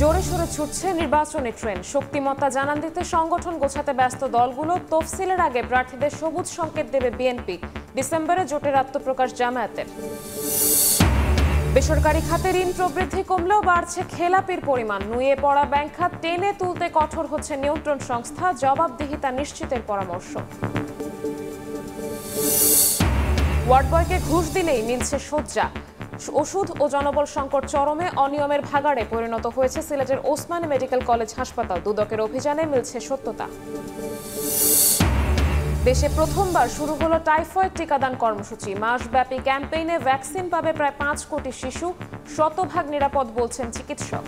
জোরে সোরে ছুটছে নির্বাচনী ট্রেন। শক্তিমত্তা জানান দিতে সংগঠন গোছাতে ব্যস্ত দলগুলো। তফসিলের আগে প্রার্থীদের সবুজ সংকেত দেবে বিএনপি। ডিসেম্বরে জোটের আত্মপ্রকাশ জামায়াতের। বেসরকারি খাতে ঋণ প্রবৃদ্ধি কমলেও বাড়ছে খেলাপির পরিমাণ। নুয়ে পড়া ব্যাংক খাত টেনে তুলতে কঠোর হচ্ছে নিয়ন্ত্রণ সংস্থা। জবাবদিহিতা নিশ্চিতের পরামর্শ। ওয়ার্ড বয়কে ঘুষ দিলেই মিলছে শয্যা। ওষুধ ও জনবল সংকট চরমে। অনিয়মের ভাগাড়ে পরিণত হয়েছে সিলেটের ওসমানী মেডিকেল কলেজ হাসপাতাল। দুদকের অভিযানে মিলছে সত্যতা। দেশে প্রথমবার শুরু হলো টাইফয়েড টিকাদান কর্মসূচি। মাসব্যাপী ক্যাম্পেইনে ভ্যাকসিন পাবে প্রায় ৫ কোটি শিশু। শতভাগ নিরাপদ বলছেন চিকিৎসক।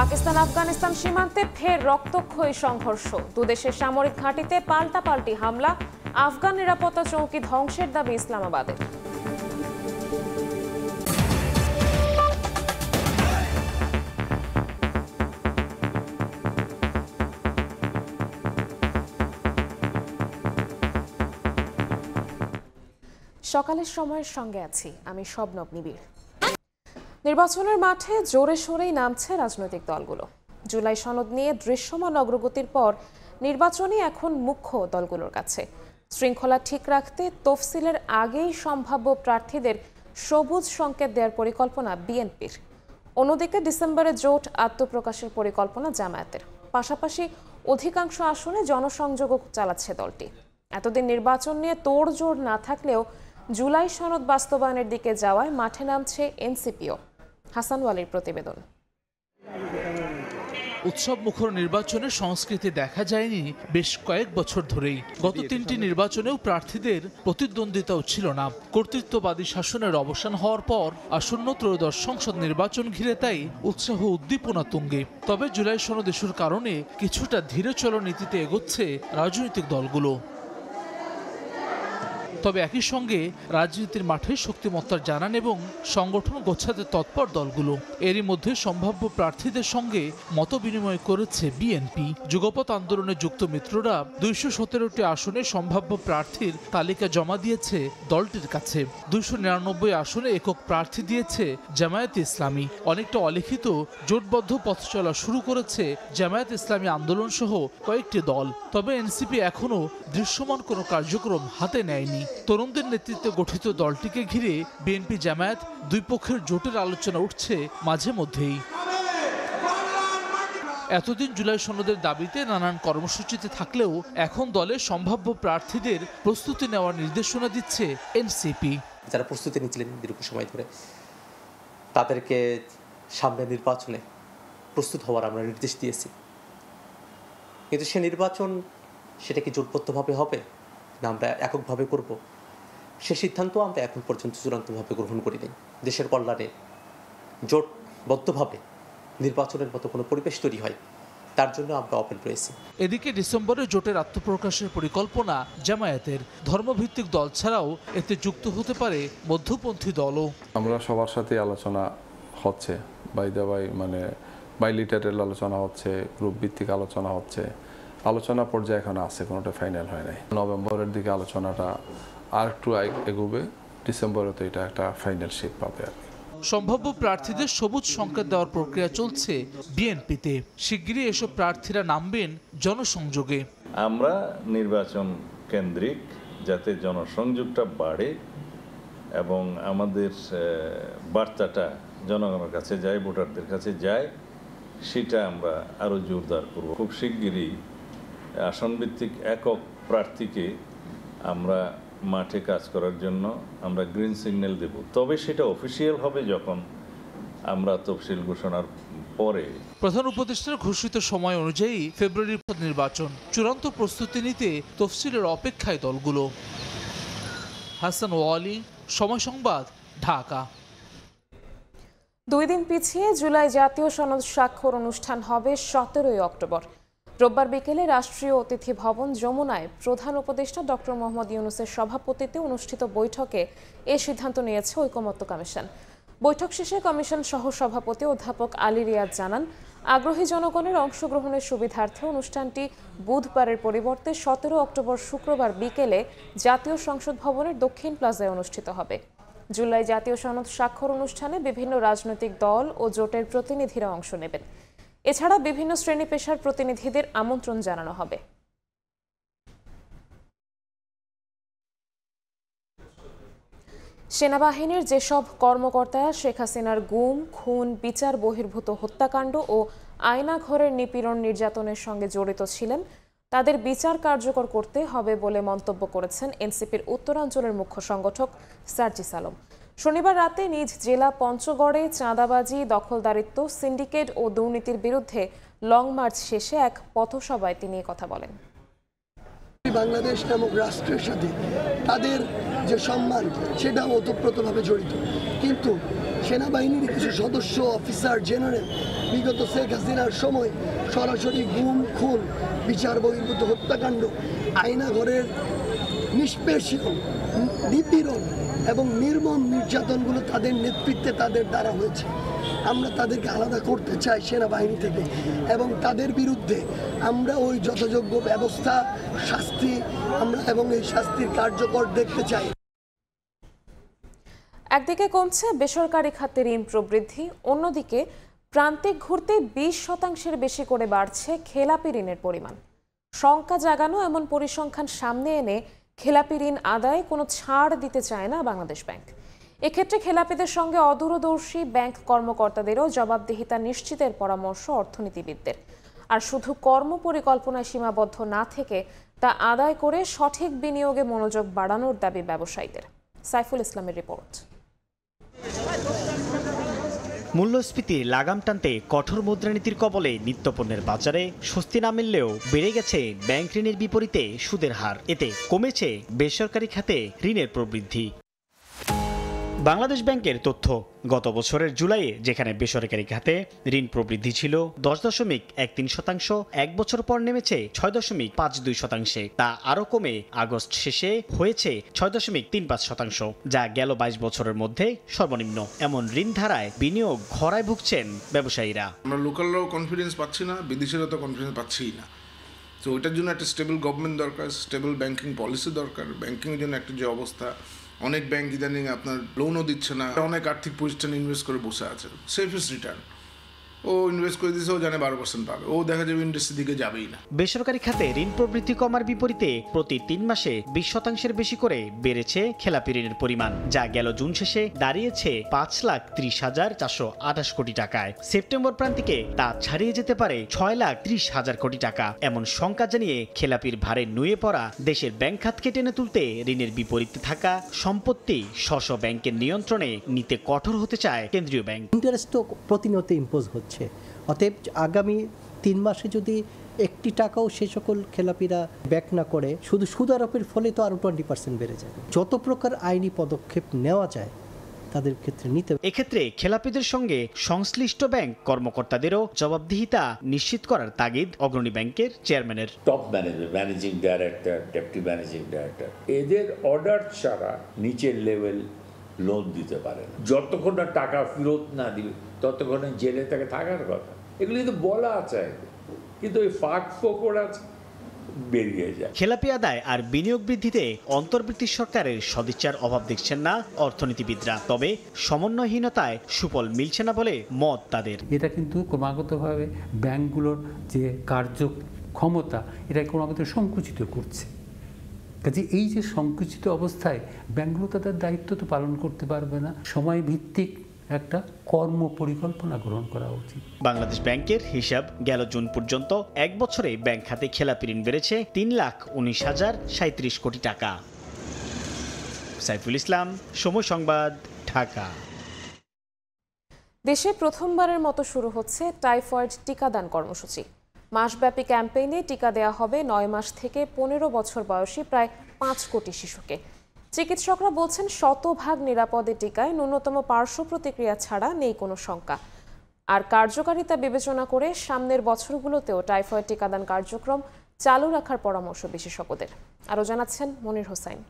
পাকিস্তান আফগানিস্তান সীমান্তে ফের রক্তক্ষয়ী সংঘর্ষ। দুদেশের সামরিক ঘাঁটিতে পাল্টাপাল্টি হামলা। আফগান নিরাপত্তা চৌকি ধ্বংসের দাবি ইসলামাবাদের। সকালের সময়ের সঙ্গে আছি আমি শবনব নিবিড়। নির্বাচনের মাঠে জোরে সোরেই নামছে রাজনৈতিক দলগুলো। জুলাই সনদ নিয়ে দৃশ্যমান অগ্রগতির পর নির্বাচনই এখন মুখ্য দলগুলোর কাছে। শৃঙ্খলা ঠিক রাখতে তফসিলের আগেই সম্ভাব্য প্রার্থীদের সবুজ সংকেত দেওয়ার পরিকল্পনা বিএনপির। অন্যদিকে ডিসেম্বরে জোট আত্মপ্রকাশের পরিকল্পনা জামায়াতের। পাশাপাশি অধিকাংশ আসনে জনসংযোগও চালাচ্ছে দলটি। এতদিন নির্বাচন নিয়ে তোড়জোড় না থাকলেও জুলাই সনদ বাস্তবায়নের দিকে যাওয়ায় মাঠে নামছে এনসিপিও। হাসান ওয়ালির প্রতিবেদন। উৎসব মুখর নির্বাচনের সংস্কৃতি দেখা যায়নি বেশ কয়েক বছর ধরেই। গত 3টি নির্বাচনেও প্রার্থীদের প্রতিদ্বন্দ্বিতাও ছিল না। কর্তৃত্ববাদী শাসনের অবসান হওয়ার পর আসন্ন ত্রয়োদশ সংসদ নির্বাচন ঘিরে তাই উৎসাহ উদ্দীপনা তুঙ্গে। তবে জুলাই সনদ ইস্যুর কারণে কিছুটা ধীরে চলো নীতিতে এগোচ্ছে রাজনৈতিক দলগুলো। তবে একই সঙ্গে রাজনীতির মাঠে শক্তিমত্তার জানান এবং সংগঠন গোছাতে তৎপর দলগুলো। এরই মধ্যে সম্ভাব্য প্রার্থীদের সঙ্গে মত বিনিময় করেছে বিএনপি। যুগপৎ আন্দোলনে যুক্ত মিত্ররা 217টি আসনে সম্ভাব্য প্রার্থীর তালিকা জমা দিয়েছে দলটির কাছে। 299 আসনে একক প্রার্থী দিয়েছে জামায়াত ইসলামী। অনেকটা অলিখিত জোটবদ্ধ পথ চলা শুরু করেছে জামায়াত ইসলামী আন্দোলন সহ কয়েকটি দল। তবে এনসিপি এখনও দৃশ্যমান কোনো কার্যক্রম হাতে নেয়নি। তরুণদের নেতৃত্বে গঠিত দলটিকে ঘিরে বিএনপি জামায়াত দুই পক্ষের জোটের আলোচনা উঠছে মাঝে মধ্যেই। এতদিন জুলাই সনদের দাবিতে নানান কর্মসূচিতে থাকলেও এখন দলের সম্ভাব্য প্রার্থীদের প্রস্তুতি নেওয়ার নির্দেশনা দিচ্ছে এনসিপি। যারা প্রস্তুতি নিচ্ছিলেন দীর্ঘ সময় ধরে তাদেরকে সামনে নির্বাচনে প্রস্তুত হওয়ার আমরা নির্দেশ দিয়েছি। কিন্তু সে নির্বাচন সেটা কি জোটবদ্ধভাবে হবে না আমরা এককভাবে করব, সে সিদ্ধান্ত আমরা এখন পর্যন্ত চূড়ান্তভাবে গ্রহণ করিনি। দেশের কল্যাণে জোটবদ্ধভাবে নির্বাচনের মতো কোনো পরিবেশ তৈরি হয় তার জন্য আমরা ওপেন রয়েছি। এদিকে ডিসেম্বরে জোটের আত্মপ্রকাশের পরিকল্পনা জামায়াতের। ধর্মভিত্তিক দল ছাড়াও এতে যুক্ত হতে পারে মধ্যপন্থী দলও। আমরা সবার সাথে আলোচনা হচ্ছে, বাইলিটারেল আলোচনা হচ্ছে, গ্রুপ ভিত্তিক আলোচনা হচ্ছে। আলোচনা পর্যায়ে এখন আছে, কোনোটা ফাইনাল হয় নাই। নভেম্বরের দিকে আলোচনাটা আর একটু এগোবে, ডিসেম্বরে তো এটা একটা ফাইনাল শেপ পাবে আর কি। সম্ভাব্য প্রার্থীদের সবুজ সংকেত দেওয়ার প্রক্রিয়া চলছে বিএনপিতে। শিগগিরই এসব প্রার্থীরা নামবেন জনসংযোগে। আমরা নির্বাচন কেন্দ্রিক যাতে জনসংযোগটা বাড়ে এবং আমাদের বার্তাটা জনগণের কাছে যায়, ভোটারদের কাছে যায়, সেটা আমরা আরও জোরদার করব। খুব শিগগিরই আসনভিত্তিক একক প্রার্থীকে আমরা মাঠে কাজ করার জন্য আমরা গ্রিন সিগন্যাল দেব। তবে সেটা অফিসিয়াল হবে যখন আমরা তফসিল ঘোষণার পরে। প্রধান উপদেষ্টার ঘোষিত সময় অনুযায়ী ফেব্রুয়ারির নির্বাচন। চূড়ান্ত প্রস্তুতি নিতে তফসিলের অপেক্ষায় দলগুলো। হাসান ওয়ালি, সময় সংবাদ, ঢাকা। 2 দিন পিছিয়ে জুলাই জাতীয় সনদ স্বাক্ষর অনুষ্ঠান হবে 17 অক্টোবর। রোববার বিকেলে রাষ্ট্রীয় অতিথি ভবন যমুনায় প্রধান উপদেষ্টা ডক্টর মোহাম্মদ ইউনূসের সভাপতিত্বে অনুষ্ঠিত বৈঠকে এ সিদ্ধান্ত নিয়েছে ঐকমত্য কমিশন। বৈঠক শেষে কমিশন সহ সভাপতি অধ্যাপক আলী রিয়াদ জানান, আগ্রহী জনগণের অংশগ্রহণের সুবিধার্থে অনুষ্ঠানটি বুধবারের পরিবর্তে 17 অক্টোবর শুক্রবার বিকেলে জাতীয় সংসদ ভবনের দক্ষিণ প্লাজায় অনুষ্ঠিত হবে। জুলাই জাতীয় সনদ স্বাক্ষর অনুষ্ঠানে বিভিন্ন রাজনৈতিক দল ও জোটের প্রতিনিধিরা অংশ নেবেন। এছাড়া বিভিন্ন শ্রেণী পেশার প্রতিনিধিদের আমন্ত্রণ জানানো হবে। সেনাবাহিনীর যেসব কর্মকর্তা শেখ হাসিনার গুম, খুন, বিচার বহির্ভূত হত্যাকাণ্ড ও আয়নাঘরের নিপীড়ন নির্যাতনের সঙ্গে জড়িত ছিলেন, তাদের বিচার কার্যকর করতে হবে বলে মন্তব্য করেছেন এনসিপির উত্তরাঞ্চলের মুখ্য সংগঠক সার্জিস আলম। শনিবার রাতে নিজ জেলা পঞ্চগড়ে চাঁদাবাজি, দখলদারিত্ব, সিন্ডিকেট ও দুর্নীতির বিরুদ্ধে লং মার্চ শেষে এক পথসভায় তিনি কথা বলেন। বাংলাদেশ নামক রাষ্ট্রের সাথে তাদের যে সম্মান সেটা ওতপ্রোতভাবে জড়িত, কিন্তু সেনাবাহিনীর কিছু সদস্য, অফিসার, জেনারেল বিগত শেখ হাসিনার সময় সরাসরি গুম, খুন, বিচার বহির্ভূত হত্যাকাণ্ড, আয়নাঘরের নিষ্পেষণ, নিপীড়ন এবং নির্মম নির্যাতনগুলো তাদের নেতৃত্বে তাদের দ্বারা হয়েছে। আমরা তাদেরকে আলাদা করতে চাই সেনাবাহিনী থেকে এবং তাদের বিরুদ্ধে আমরা ওই যথাযোগ্য ব্যবস্থা, শাস্তি আমরা এবং এই শাস্তির কার্যকর দেখতে চাই। একদিকে কমছে বেসরকারি খাতে ঋণ প্রবৃদ্ধি, অন্যদিকে প্রান্তিক ঘুরতে 20% বেশি করে বাড়ছে খেলাপি ঋণের পরিমাণ। শঙ্কা জাগানো এমন পরিসংখ্যান সামনে এনে খেলাপি ঋণ আদায়ে কোনো ছাড় দিতে চায় না বাংলাদেশ ব্যাংক। এক্ষেত্রে খেলাপিদের সঙ্গে অদূরদর্শী ব্যাংক কর্মকর্তাদেরও জবাবদিহিতা নিশ্চিতের পরামর্শ অর্থনীতিবিদদের। আর শুধু কর্মপরিকল্পনায় সীমাবদ্ধ না থেকে তা আদায় করে সঠিক বিনিয়োগে মনোযোগ বাড়ানোর দাবি ব্যবসায়ীদের। সাইফুল ইসলামের রিপোর্ট। মূল্যস্ফীতির লাগাম টানতে কঠোর মুদ্রানীতির কবলে নিত্যপণ্যের বাজারে স্বস্তি না মিললেও বেড়ে গেছে ব্যাংক ঋণের বিপরীতে সুদের হার। এতে কমেছে বেসরকারি খাতে ঋণের প্রবৃদ্ধি। বাংলাদেশ ব্যাংকের তথ্য, গত বছরের জুলাইয়ে যেখানে বেসরকারি খাতে ঋণ প্রবৃদ্ধি ছিল 10.13%, এক বছর পর নেমেছে 6.52%, তা আরও কমে আগস্ট শেষে হয়েছে 6.35%, যা গেল 22 বছরের মধ্যে সর্বনিম্ন। এমন ঋণ ধারায় বিনিয়োগ খরায় ভুগছেন ব্যবসায়ীরা। আমরা লোকালরাও কনফিডেন্স পাচ্ছি না, বিদেশিরাও তো কনফিডেন্স পাচ্ছিই না। তো ওইটার জন্য একটা স্টেবল গভর্নমেন্ট দরকার, স্টেবল ব্যাংকিং পলিসি দরকার। ব্যাংকিংয়ের জন্য একটা যে অবস্থা, অনেক ব্যাংক ইদানিং আপনার লোনও দিচ্ছে না, অনেক আর্থিক প্রতিষ্ঠান ইনভেস্ট করে বসে আছে। সেফেস্ট রিটার্ন ও ইনভেস্ট করে দিয়েছে, ও জানে 12% পাবে, ও দেখা যাবে ইন্ডাস্ট্রির দিকে যাবেই না। বেসরকারি খাতে ঋণ প্রবৃদ্ধি কমার বিপরীতে প্রতি 3 মাসে 20% বেশি করে বেড়েছে খেলাপি ঋণের পরিমাণ, যা গেল জুন শেষে দাঁড়িয়েছে 5,30,428 কোটি টাকায়। সেপ্টেম্বর প্রান্তিকে তা ছাড়িয়ে যেতে পারে 6,30,000 কোটি টাকা। এমন শঙ্কা জানিয়ে খেলাপির ভারে নুয়ে পড়া দেশের ব্যাংক খাতকে টেনে তুলতে ঋণের বিপরীতে থাকা সম্পত্তি স্ব ব্যাংকের নিয়ন্ত্রণে নিতে কঠোর হতে চায় কেন্দ্রীয় ব্যাংক। ইন্টারেস্ট তো প্রতিনিয়ত ইম্পোজ হচ্ছে, অতএব আগামী 3 মাসে যদি একটি টাকাও সে সকল খেলাপিরা ব্যাক না করে, শুধু সুদ আরোপের ফলে তো আরও 20% বেড়ে যাবে। যত প্রকার আইনি পদক্ষেপ নেওয়া যায় তাদের ক্ষেত্রে নিতে। এক্ষেত্রে খেলাপিদের সঙ্গে সংশ্লিষ্ট ব্যাংক কর্মকর্তাদেরও জবাবদিহিতা নিশ্চিত করার তাগিদ অগ্রণী ব্যাংকের চেয়ারম্যানের। Top manager, managing director, deputy managing director, এদের অর্ডার ছাড়া নিচের লেভেল লোন দিতে পারে না। যতক্ষণ না টাকা ফেরত না দিবে ততক্ষণে জেলে তাকে থাকার কথা। এগুলি তো বলা আছে, কিন্তু ওই ফাঁক ফোকর আছে, বেরিয়ে যায়। খেলাপি আদায় আর বিনিয়োগ বৃদ্ধিতে অন্তর্বর্তী সরকারের সদিচ্ছার অভাব দেখছেন না অর্থনীতিবিদরা। তবে সমন্বয়হীনতায় সুফল মিলছে না বলে মত তাদের। এটা কিন্তু ক্রমাগতভাবে ব্যাংকগুলোর যে কার্যক্ষমতা এটা ক্রমাগত সংকুচিত করছে। কাজে এই যে সংকুচিত অবস্থায় ব্যাংকগুলো তাদের দায়িত্ব তো পালন করতে পারবে না। সময় ভিত্তিক একটা কর্ম পরিকল্পনা গ্রহণ করা উচিত। বাংলাদেশ ব্যাংকের হিসাব, গেল জুন পর্যন্ত এক বছরে ব্যাংক খাতে খেলাপি ঋণ বেড়েছে 3,19,037 কোটি টাকা। সাইফুল ইসলাম, সময় সংবাদ, ঢাকা। দেশে প্রথমবারের মতো শুরু হচ্ছে টাইফয়েড টিকাদান কর্মসূচি। মাসব্যাপী ক্যাম্পেইনে টিকা দেওয়া হবে 9 মাস থেকে 15 বছর বয়সী প্রায় 5 কোটি শিশুকে। চিকিৎসকরা বলছেন, 100% নিরাপদে টিকায় ন্যূনতম পার্শ্ব প্রতিক্রিয়া ছাড়া নেই কোনো শঙ্কা। আর কার্যকারিতা বিবেচনা করে সামনের বছরগুলোতেও টাইফয়েড টিকাদান কার্যক্রম চালু রাখার পরামর্শ বিশেষজ্ঞদের। আরও জানাচ্ছেন মনির হোসাইন।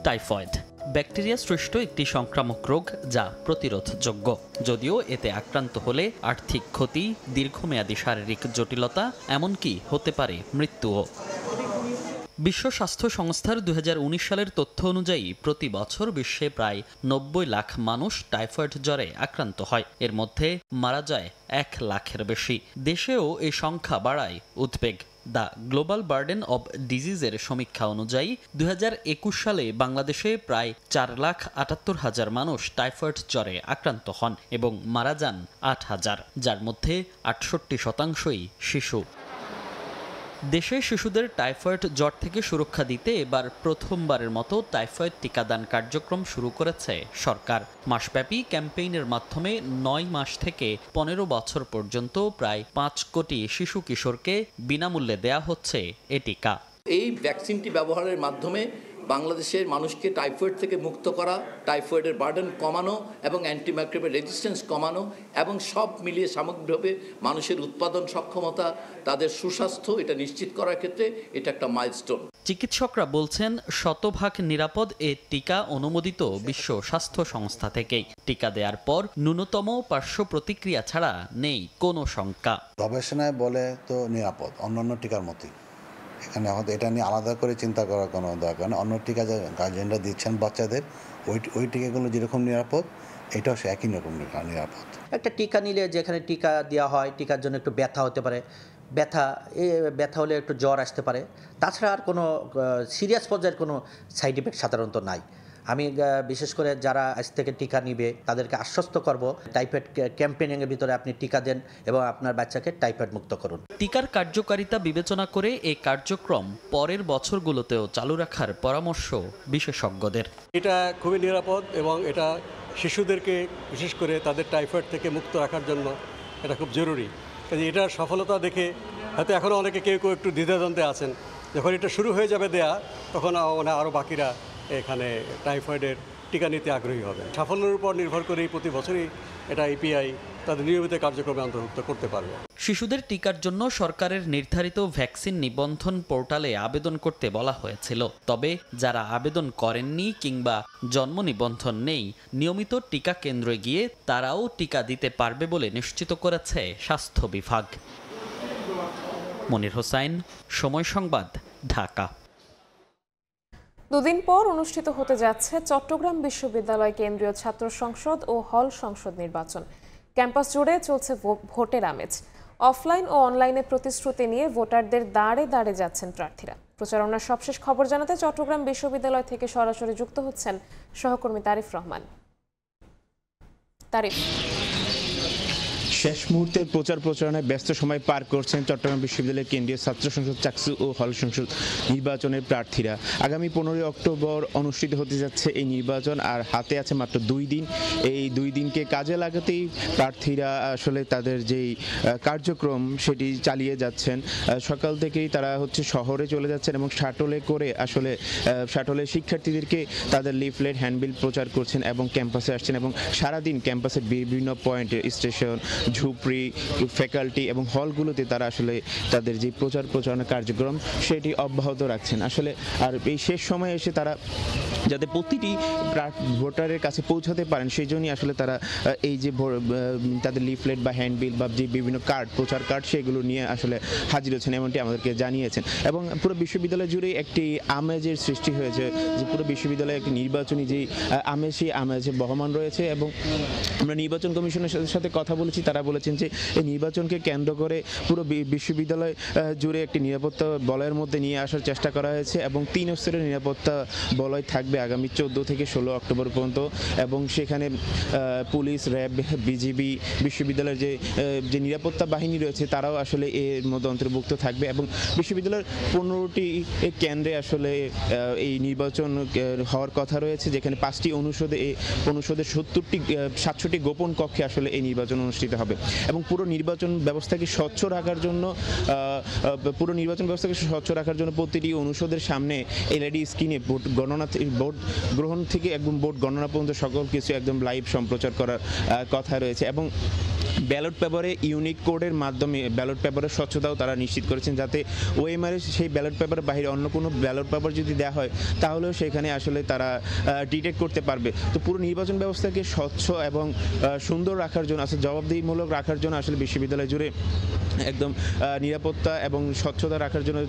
টাইফয়েড ব্যাকটেরিয়া সৃষ্ট একটি সংক্রামক রোগ যা প্রতিরোধযোগ্য। যদিও এতে আক্রান্ত হলে আর্থিক ক্ষতি, দীর্ঘমেয়াদী শারীরিক জটিলতা, এমনকি হতে পারে মৃত্যুও। বিশ্ব স্বাস্থ্য সংস্থার 2019 সালের তথ্য অনুযায়ী প্রতি বছর বিশ্বে প্রায় 90 লাখ মানুষ টাইফয়েড জ্বরে আক্রান্ত হয়। এর মধ্যে মারা যায় 1 লাখের বেশি। দেশেও এই সংখ্যা বাড়ায় উদ্বেগ। দ্য গ্লোবাল বার্ডেন অব ডিজিজের সমীক্ষা অনুযায়ী 2021 সালে বাংলাদেশে প্রায় 4,78,000 মানুষ টাইফয়েড জ্বরে আক্রান্ত হন এবং মারা যান 8,000, যার মধ্যে 68% শিশু। দেশে শিশুদের টাইফয়েড জ্বর থেকে সুরক্ষা দিতে এবার প্রথমবারের মতো টাইফয়েড টিকাদান কার্যক্রম শুরু করেছে সরকার। মাসব্যাপী ক্যাম্পেইনের মাধ্যমে 9 মাস থেকে 15 বছর পর্যন্ত প্রায় 5 কোটি শিশু কিশোরকে বিনামূল্যে দেয়া হচ্ছে এ টিকা। এই ভ্যাকসিনটি ব্যবহারের মাধ্যমে বাংলাদেশের মানুষকে টাইফয়েড থেকে মুক্ত করা, টাইফয়েডের বার্ডেন কমানো এবং অ্যান্টিমাইক্রোবিয়াল রেজিস্ট্যান্স কমানো এবং সব মিলিয়ে সামগ্রিকভাবে মানুষের উৎপাদন সক্ষমতা, তাদের সুস্বাস্থ্য এটা নিশ্চিত করার ক্ষেত্রে এটা একটা মাইলস্টোন। চিকিৎসকরা বলছেন শতভাগ নিরাপদ এ টিকা অনুমোদিত বিশ্ব স্বাস্থ্য সংস্থা থেকেই। টিকা দেওয়ার পর ন্যূনতম পার্শ্ব প্রতিক্রিয়া ছাড়া নেই কোনো শঙ্কা। গবেষণায় বলে তো নিরাপদ অন্যান্য টিকার মতোই। এখানে আমাদের এটা নিয়ে আলাদা করে চিন্তা করার কোনো দরকার নেই। অন্য টিকা যে গার্জিয়ানরা দিচ্ছেন বাচ্চাদের, ওই টিকাগুলো যেরকম নিরাপদ, এটাও সে একই রকম নিরাপদ। একটা টিকা নিলে যেখানে টিকা দেওয়া হয়, টিকার জন্য একটু ব্যথা হতে পারে, ব্যথা হলে একটু জ্বর আসতে পারে, তাছাড়া আর কোনো সিরিয়াস পর্যায়ের কোনো সাইড এফেক্ট সাধারণত নাই। আমি বিশেষ করে যারা আজ থেকে টিকা নিবে তাদেরকে আশ্বস্ত করব, টাইফয়েড ক্যাম্পেইনের ভিতরে আপনি টিকা দেন এবং আপনার বাচ্চাকে টাইফয়েড মুক্ত করুন। টিকার কার্যকারিতা বিবেচনা করে এই কার্যক্রম পরের বছরগুলোতেও চালু রাখার পরামর্শ বিশেষজ্ঞদের। এটা খুবই নিরাপদ এবং এটা শিশুদেরকে বিশেষ করে তাদের টাইফয়েড থেকে মুক্ত রাখার জন্য এটা খুব জরুরি। কাজে এটার সফলতা দেখে হয়তো এখনও অনেকে কেউ একটু দ্বিধাদ্বন্দ্বে আছেন। যখন এটা শুরু হয়ে যাবে দেয়া, তখন আরও বাকিরা এখানে টাইফয়েডের টিকা নিতে আগ্রহী হবে। সাফল্যের উপর নির্ভর করেই প্রতি বছরই এটা ইপিআই তাদের নিয়মিত কার্যক্রমে অন্তর্ভুক্ত করতে পারবে। শিশুদের টিকার জন্য সরকারের নির্ধারিত ভ্যাকসিন নিবন্ধন পোর্টালে আবেদন করতে বলা হয়েছিল। তবে যারা আবেদন করেননি কিংবা জন্ম নিবন্ধন নেই, নিয়মিত টিকা কেন্দ্রে গিয়ে তারাও টিকা দিতে পারবে বলে নিশ্চিত করেছে স্বাস্থ্য বিভাগ। মনির হোসাইন, সময় সংবাদ, ঢাকা। দুদিন পর অনুষ্ঠিত হতে যাচ্ছে চট্টগ্রাম বিশ্ববিদ্যালয় কেন্দ্রীয় ছাত্র সংসদ ও হল সংসদ নির্বাচন। ক্যাম্পাস জুড়ে চলছে ভোটের আমেজ। অফলাইন ও অনলাইনে প্রতিশ্রুতি নিয়ে ভোটারদের দাঁড়ে দাঁড়ে যাচ্ছেন প্রার্থীরা। প্রচারণার সবশেষ খবর জানাতে চট্টগ্রাম বিশ্ববিদ্যালয় থেকে সরাসরি যুক্ত হচ্ছেন সহকর্মী তারিফ রহমান। তারিফ, শেষ মুহূর্তের প্রচারণায় ব্যস্ত সময় পার করছেন চট্টগ্রাম বিশ্ববিদ্যালয়ের কেন্দ্রীয় ছাত্র সংসদ, চাকসু ও হল সংসদ নির্বাচনের প্রার্থীরা। আগামী 15 অক্টোবর অনুষ্ঠিত হতে যাচ্ছে এই নির্বাচন, আর হাতে আছে মাত্র 2 দিন। এই 2 দিনকে কাজে লাগাতেই প্রার্থীরা আসলে তাদের যেই কার্যক্রম সেটি চালিয়ে যাচ্ছেন। সকাল থেকেই তারা শহরে চলে যাচ্ছেন এবং শাটলে করে শাটলে শিক্ষার্থীদেরকে তাদের লিফলেট, হ্যান্ডবিল প্রচার করছেন এবং ক্যাম্পাসে আসছেন এবং সারাদিন ক্যাম্পাসের বিভিন্ন পয়েন্ট, স্টেশন, ঝুপড়ি, ফ্যাকাল্টি এবং হলগুলোতে তারা তাদের যে প্রচারণা কার্যক্রম সেটি অব্যাহত রাখছেন। আর এই শেষ সময়ে এসে তারা যাতে প্রতিটি ভোটারের কাছে পৌঁছাতে পারেন সেই জন্যই তারা এই যে তাদের লিফলেট বা হ্যান্ডবিল বা যে বিভিন্ন কার্ড, প্রচার কার্ড, সেগুলো নিয়ে হাজির হচ্ছেন, এমনটি আমাদেরকে জানিয়েছেন। এবং পুরো বিশ্ববিদ্যালয় জুড়ে একটি আমেজের সৃষ্টি হয়েছে, যে পুরো বিশ্ববিদ্যালয়ে একটি নির্বাচনী যেই আমেজ, সেই আমেজে বহমান রয়েছে। এবং আমরা নির্বাচন কমিশনের সাথে কথা বলেছি, তারা বলেছেন যে এই নির্বাচনকে কেন্দ্র করে পুরো বিশ্ববিদ্যালয় জুড়ে একটি নিরাপত্তা বলয়ের মধ্যে নিয়ে আসার চেষ্টা করা হয়েছে এবং 3 স্তরের নিরাপত্তা বলয় থাকবে আগামী 14 থেকে 16 অক্টোবর পর্যন্ত। এবং সেখানে পুলিশ, র্যাব, বিজিবি, বিশ্ববিদ্যালয়ের যে নিরাপত্তা বাহিনী রয়েছে তারাও এর মধ্যে অন্তর্ভুক্ত থাকবে। এবং বিশ্ববিদ্যালয়ের 15টি কেন্দ্রে এই নির্বাচন হওয়ার কথা রয়েছে, যেখানে 5টি অনুষদের 700টি গোপন কক্ষে এই নির্বাচন অনুষ্ঠিত হবে। এবং পুরো নির্বাচন ব্যবস্থাকে স্বচ্ছ রাখার জন্য প্রতিটি অনুষদের সামনে এলইডি স্ক্রিনে ভোট গ্রহণ থেকে একদম ভোট গণনা পর্যন্ত সকল কিছু একদম লাইভ সম্প্রচার করার কথা রয়েছে। এবং ব্যালট পেপারে ইউনিক কোডের মাধ্যমে ব্যালট পেপারের স্বচ্ছতাও তারা নিশ্চিত করেছেন, যাতে ওএমআর সেই ব্যালট পেপারের বাইরে অন্য কোনো ব্যালট পেপার যদি দেওয়া হয় তাহলেও সেখানে আসলে তারা ডিটেক্ট করতে পারবে। তো পুরো নির্বাচন ব্যবস্থাকে স্বচ্ছ এবং সুন্দর রাখার জন্য, আসলে জবাবদিহিমূলক রাখার জন্য আসলে বিশ্ববিদ্যালয় জুড়ে একদম নিরাপত্তা এবং স্বচ্ছতা রাখার জন্য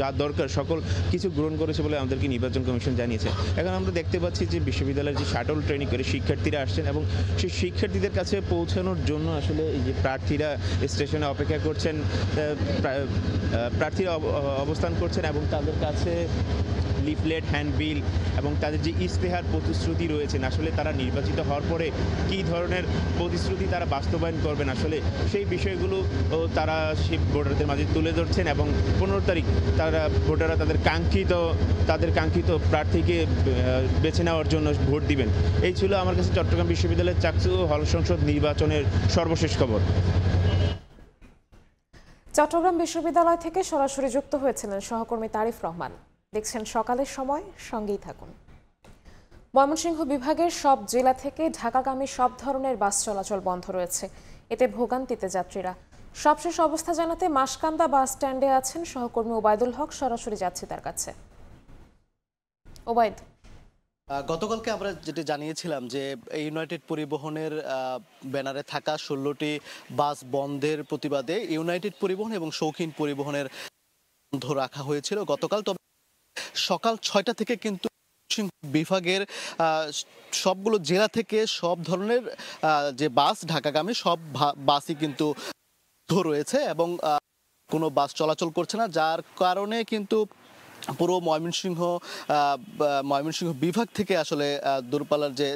যা দরকার সকল কিছু গ্রহণ করেছে বলে আমাদেরকে নির্বাচন কমিশন জানিয়েছে। এখন আমরা দেখতে পাচ্ছি যে বিশ্ববিদ্যালয়ের যে শাটল ট্রেনিং করে শিক্ষার্থীরা আসছেন এবং সেই শিক্ষার্থীদের কাছে পৌঁছানোর জন্য আসলে এই যে প্রার্থীরা স্টেশনে অপেক্ষা করছেন, প্রার্থীরা অবস্থান করছেন এবং তাদের কাছে লিফলেট, হ্যান্ডবিল এবং তাদের যে ইশতেহার প্রতিশ্রুতি রয়েছেন, আসলে তারা নির্বাচিত হওয়ার পরে কী ধরনের প্রতিশ্রুতি তারা বাস্তবায়ন করবেন, আসলে সেই বিষয়গুলো তারা সেই ভোটারদের মাঝে তুলে ধরছেন এবং 15 তারিখ তারা ভোটাররা তাদের কাঙ্ক্ষিত প্রার্থীকে বেছে নেওয়ার জন্য ভোট দিবেন। এই ছিল আমার কাছে চট্টগ্রাম বিশ্ববিদ্যালয়ের চাকসু হল সংসদ নির্বাচনের সর্বশেষ খবর। চট্টগ্রাম বিশ্ববিদ্যালয় থেকে সরাসরি যুক্ত হয়েছিলেন সহকর্মী তারিফ রহমান। দেখছেন সকালের সময়, সঙ্গেই থাকুন। ময়মনসিংহ বিভাগের সব জেলা থেকে ঢাকাগামী সব ধরনের বাস চলাচল বন্ধ রয়েছে, এতে ভোগান্তিতে যাত্রীরা। সবশেষ অবস্থা জানাতে মাসকান্দা বাস স্ট্যান্ডে আছেন সহকর্মী ওবায়দুল হক, সরাসরি যাচ্ছি তার কাছে। ওবায়দ, গতকালকে আমরা যেটা জানিয়েছিলাম যে ইউনাইটেড পরিবহনের ব্যানারে থাকা 16টি বাস বন্ধের প্রতিবাদে ইউনাইটেড পরিবহন এবং শৌখিন পরিবহনের বন্ধ রাখা হয়েছিল গতকাল। তবে সকাল 6টা থেকে কিন্তু বিভাগের সবগুলো জেলা থেকে সব ধরনের যে বাস ঢাকাগামী সব বাসই কিন্তু বন্ধ রয়েছে এবং কোনো বাস চলাচল করছে না, যার কারণে কিন্তু পুরো ময়মনসিংহ বিভাগ থেকে আসলে দূরপাল্লার যে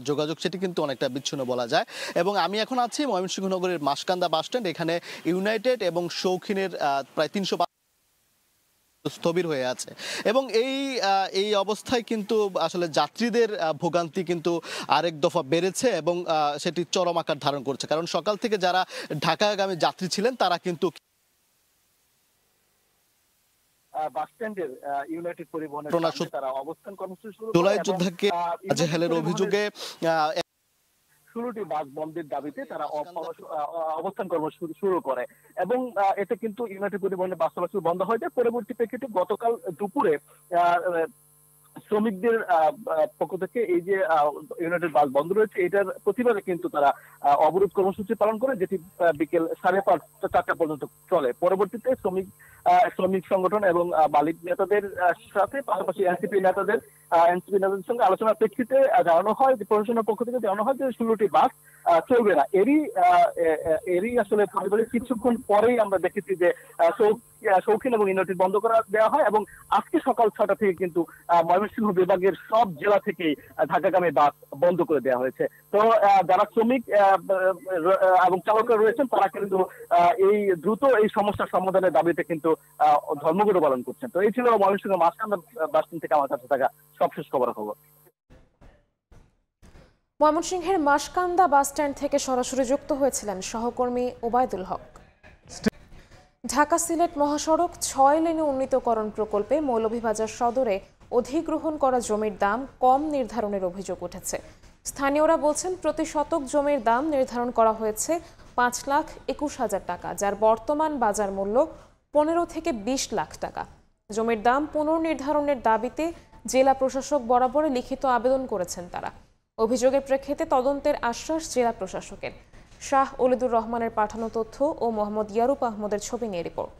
যোগাযোগ সেটি কিন্তু অনেকটা বিচ্ছিন্ন বলা যায়। এবং আমি এখন আছি ময়মনসিংহ নগরের মাসকান্দা বাস স্ট্যান্ড। এখানে ইউনাইটেড এবং শৌখিনের প্রায় 300 স্থবির হয়ে আছে এবং এই অবস্থায় কিন্তু আসলে যাত্রীদের ভোগান্তি কিন্তু আরেক দফা বেড়েছে এবং সেটি চরম আকার ধারণ করছে, কারণ সকাল থেকে যারা ঢাকাগামী যাত্রী ছিলেন তারা কিন্তু বাস স্ট্যান্ডের ইউনাইটেড পরিবহনের তারা অবস্থান কর্মসূচি শুরু করে। জুলাই যোদ্ধাকে জেহেলের অভিযোগে 16টি বাস বন্ধের দাবিতে তারা অবস্থান কর্মসূচি শুরু করে এবং এতে কিন্তু ইউনাইটেড পরিবহনের বাস চলাচল বন্ধ হয়ে যায়। পরবর্তী প্রেক্ষিতে গতকাল দুপুরে শ্রমিকদের পক্ষ থেকে এই যে ইউনাইটেড বাস বন্ধ রয়েছে এটার প্রতিবাদে কিন্তু তারা অবরোধ কর্মসূচি পালন করে, যেটি বিকেল 4:30 পর্যন্ত চলে। পরবর্তীতে শ্রমিক সংগঠন এবং মালিক নেতাদের সাথে পাশাপাশি এনসিপি নেতাদের সঙ্গে আলোচনার প্রেক্ষিতে জানানো হয় যে প্রশাসনের পক্ষ থেকে জানানো হয় যে 16টি বাস চলবে না। এরই আসলে কিছুক্ষণ পরেই আমরা দেখেছি যে শৌখিন এবং ইউনাইটেড বন্ধ করা দেওয়া হয় এবং আজকে সকাল 6টা থেকে কিন্তু ময়মনসিংহ বিভাগের সব জেলা থেকে ঢাকাগামী বাস বন্ধ করে দেওয়া হয়েছে। তো যারা শ্রমিক এবং চালকরা রয়েছেন তারা কিন্তু দ্রুত এই সমস্যার সমাধানের দাবিতে কিন্তু ধর্মঘট পালন করছেন। তো এই ছিল ময়মনসিংহ মাসকান্দা বাস স্ট্যান্ড থেকে আমার কাছে থাকা সবশেষ খবর। ময়মনসিংহের মাসকান্দা বাস স্ট্যান্ড থেকে সরাসরি যুক্ত হয়েছিলেন সহকর্মী ওবায়দুল হক। ঢাকা সিলেট মহাসড়ক 6 লেনে উন্নীতকরণ প্রকল্পে মৌলভীবাজার সদরে অধিগ্রহণ করা জমির দাম কম নির্ধারণের অভিযোগ উঠেছে। স্থানীয়রা বলছেন প্রতি শতক জমির দাম নির্ধারণ করা হয়েছে 5,21,000 টাকা, যার বর্তমান বাজার মূল্য 15 থেকে 20 লাখ টাকা। জমির দাম পুনর্নির্ধারণের দাবিতে জেলা প্রশাসক বরাবর লিখিত আবেদন করেছেন তারা। অভিযোগের প্রেক্ষিতে তদন্তের আশ্বাস জেলা প্রশাসকের। শাহ ওলিদুর রহমানের পাঠানো তথ্য ও মোহাম্মদ ইয়ারুপ আহমদের ছবি নিয়ে রিপোর্ট।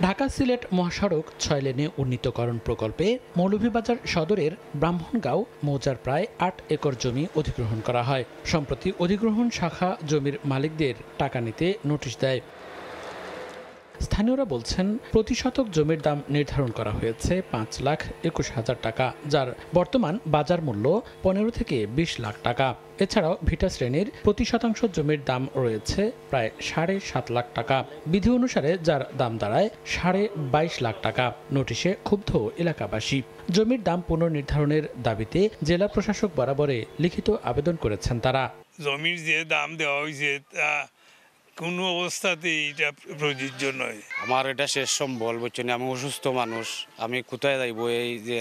ঢাকা সিলেট মহাসড়ক 6 লেনে উন্নীতকরণ প্রকল্পে মৌলভীবাজার সদরের ব্রাহ্মণগাঁও মৌজার প্রায় 8 একর জমি অধিগ্রহণ করা হয়। সম্প্রতি অধিগ্রহণ শাখা জমির মালিকদের টাকা নিতে নোটিশ দেয়। স্থানীয়রা বলছেন প্রতি শতক জমির দাম নির্ধারণ করা হয়েছে 5,21,000 টাকা, যার বর্তমান বাজার মূল্য 15 থেকে 20 লাখ টাকা। এছাড়াও ভিটা শ্রেণীর প্রতি শতাংশ জমির দাম রয়েছে প্রায় 7.5 লাখ টাকা, বিধি অনুসারে যার দাম দাঁড়ায় 22.5 লাখ টাকা। নোটিশে ক্ষুব্ধ এলাকাবাসী। জমির দাম পুনর্নির্ধারণের দাবিতে জেলা প্রশাসক বরাবরে লিখিত আবেদন করেছেন তারা। জমির যে দাম দেওয়া হয়েছে তা কোনো অবস্থাতেই এটা প্রযোজ্য নয়। আমার এটা শেষ সম্বল, বুঝছেন, আমি অসুস্থ মানুষ, আমি কোথায় যাইব? এই যে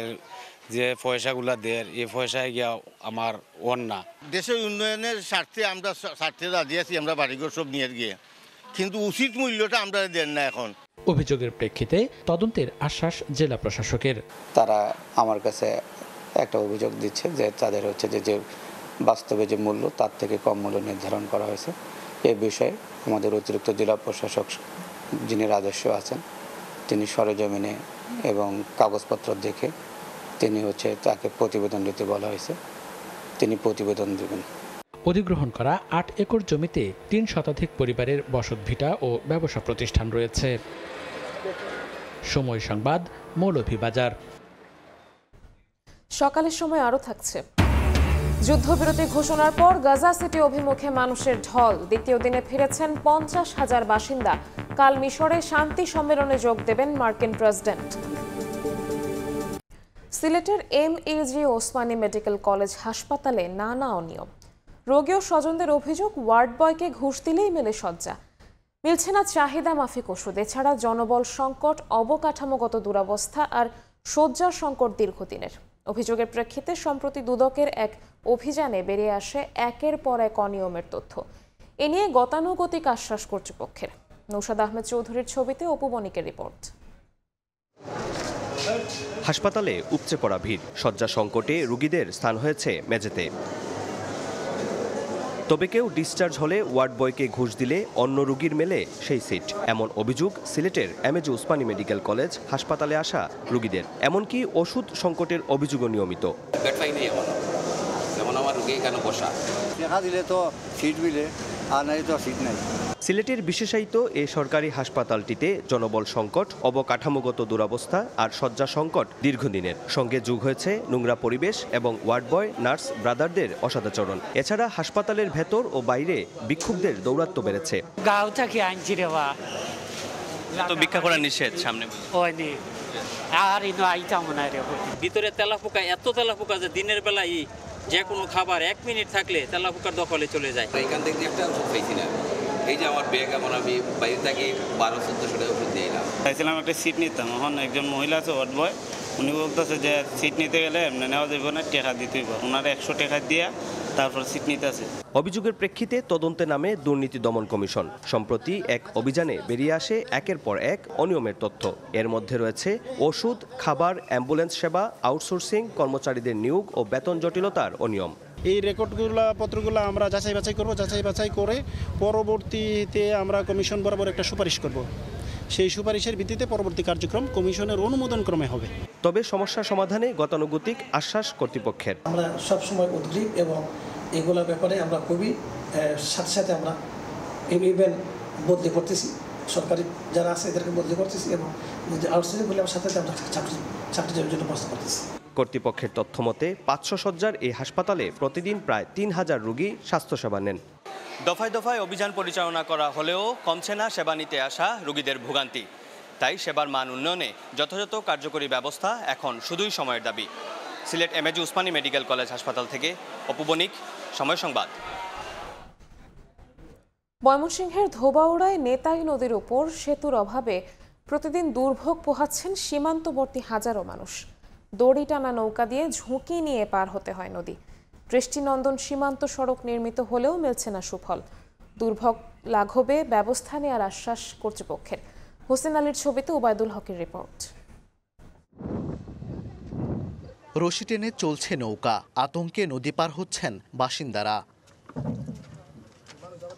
যে পয়সাগুলা দেয় এই পয়সায় গিয়া আমার ওন না। দেশের উন্নয়নের স্বার্থে আমরা রাজি আছি, আমরা বাড়িঘর সব নিয়ে গিয়ে, কিন্তু উচিত মূল্যটা আমরা দেন না এখন। অভিযোগের প্রেক্ষিতে তদন্তের আশ্বাস জেলা প্রশাসকের। তারা আমার কাছে একটা অভিযোগ দিচ্ছে যে তাদের হচ্ছে যে বাস্তবে যে মূল্য তার থেকে কম মূল্য নির্ধারণ করা হয়েছে। এই বিষয়ে আমাদের অতিরিক্ত জেলা প্রশাসক যিনি রাজস্ব আছেন তিনি সরেজমিনে এবং কাগজপত্র দেখে তিনি হচ্ছে তাকে প্রতিবেদন দিতে বলা হয়েছে, তিনি প্রতিবেদন দেবেন। অধিগ্রহণ করা ৮ একর জমিতে ৩ শতাধিক পরিবারের বসতভিটা ও ব্যবসা প্রতিষ্ঠান রয়েছে। সময় সংবাদ, মৌলভীবাজার। সকালের সময় আরও থাকছে। যুদ্ধবিরতি ঘোষণার পর গাজা সিটি অভিমুখে মানুষের ঢল। দ্বিতীয় দিনে ফিরেছেন ৫০,০০০ বাসিন্দা। কাল মিশরে শান্তি সম্মেলনে যোগ দেবেন মার্কিন প্রেসিডেন্ট। সিলেটের এমএজি ওসমানী মেডিকেল কলেজ হাসপাতালে নানা অনিয়ম। রোগী ও স্বজনদের অভিযোগ ওয়ার্ড বয়কে ঘুষ দিলেই মেলে শয্যা, মিলছে না চাহিদা মাফিক ওষুধ। এছাড়া জনবল সংকট, অবকাঠামোগত দুরবস্থা আর শয্যার সংকট দীর্ঘদিনের। অভিযোগের প্রেক্ষিতে সম্প্রতি দুদকের এক অভিযানে বেরিয়ে আসে একের পর এক অনিয়মের তথ্য। এ নিয়ে গতানুগতিক আশ্বাস কর্তৃপক্ষের। নৌশাদ আহমেদ চৌধুরীর ছবিতে অপু বণিকের রিপোর্ট। হাসপাতালে উপচে পড়া ভিড়, শয্যা সংকটে রোগীদের স্থান হয়েছে মেঝেতে। তবে কেউ ডিসচার্জ হলে ওয়ার্ড বয়কে ঘুষ দিলে অন্য রোগীর মেলে সেই সিট, এমন অভিযোগ সিলেটের এমএজি ওসমানী মেডিকেল কলেজ হাসপাতালে আসা রোগীদের। এমনকি ওষুধ সংকটের অভিযোগও নিয়মিত। সিলেটের বিশেষায়িত এ সরকারি হাসপাতালটিতে জনবল সংকট, অবকাঠামোগত দুরবস্থা আর শয্যা সংকট দীর্ঘদিনের। সঙ্গে যোগ হয়েছে নোংরা পরিবেশ এবং ওয়ার্ড বয়, নার্স ব্রাদারদের অসদাচরণ। এছাড়া হাসপাতালের ভেতর ও বাইরে বিক্ষুব্ধদের দৌরাত্ম্য বেড়েছে। ভিক্ষা করা নিষেধ সামনে, ভিতরে তেলাপোকা, এত তেলাপোকা যে দিনের বেলায় যে কোনো খাবার 1 মিনিট থাকলে তেলাপোকার দখলে চলে যায়। এখান থেকে একটা ওষুধ পাইছি না। এই যে আমার ব্যাগ, এখন আমি বাইরে থাকি 1200-1400 টাকা ওষুধ দিয়ে এলাম। চাইছিলাম একটা সিট নিতাম, এখন একজন মহিলা আছে ওয়ার্ড বয়, উনি বলতেছে যে সিট নিতে গেলে এমনি নেওয়া যাবে না, টাকা দিতে হইব। ওনার 100 টাকা দিয়ে তারপর সিট নিতে আছে। অভিযোগের প্রেক্ষিতে তদন্তে নামে দুর্নীতি দমন কমিশন। সম্প্রতি এক অভিযানে বেরিয়ে আসে একের পর এক অনিয়মের তথ্য। এর মধ্যে রয়েছে ওষুধ, খাবার, অ্যাম্বুলেন্স সেবা, আউটসোর্সিং, কর্মচারীদের নিয়োগ ও বেতন জটিলতার অনিয়ম। এই রেকর্ডগুলো পত্রগুলো আমরা যাচাই বাছাই করে পরবর্তীতে আমরা কমিশন বরাবর একটা সুপারিশ করব। সেই সুপারিশের ভিত্তিতে পরবর্তী কার্যক্রম কমিশনের অনুমোদন ক্রমে হবে। তবে সমস্যা সমাধানে গতানুগতিক আশ্বাস কর্তৃপক্ষের। আমরা সবসময় উদ্গ্রীব এবং এগুলোর ব্যাপারে আমরা খুবই সাথে সাথে আমরা ইভেন বদলি করতেছি, সরকারি যারা আছে এদেরকে বদলি করতেছি এবং আউটসোর্সিং বলে সাথে সাথে আমরা চাকরির জন্য প্রস্তুত করতেছি। কর্তৃপক্ষের তথ্য মতে 500 শয্যার এই হাসপাতালে প্রতিদিন প্রায় 3000 রোগী স্বাস্থ্যসেবা নেন। দফায় দফায় অভিযান পরিচালনা করা হলেও কমছে না সেবা নিতে আসা রোগীদের ভোগান্তি। তাই সেবার মান উন্নয়নে যথাযথ কার্যকরী ব্যবস্থা এখন শুধুই সময়ের দাবি। Sylhet MAG Osmani medical college হাসপাতাল থেকে অপু বণিক, সময় সংবাদ। ময়মনসিংহের ধোবাউড়ায় নেতাই নদীর উপর সেতুর অভাবে প্রতিদিন দুর্ভোগ পোহাচ্ছেন সীমান্তবর্তী হাজারো মানুষ। দড়ি টানা নৌকা দিয়ে ঝুঁকি নিয়ে পার হতে হয় নদী। দৃষ্টিনন্দন সীমান্ত সড়ক নির্মিত হলেও মিলছে না সুফল। দুর্ভোগ লাঘবে ব্যবস্থা নেওয়ার আশ্বাস কর্তৃপক্ষের। হোসেন আলীর ছবিতে ওবায়দুল হকের রিপোর্ট। রশি টেনে চলছে নৌকা, আতঙ্কে নদী পার হচ্ছেন বাসিন্দারা।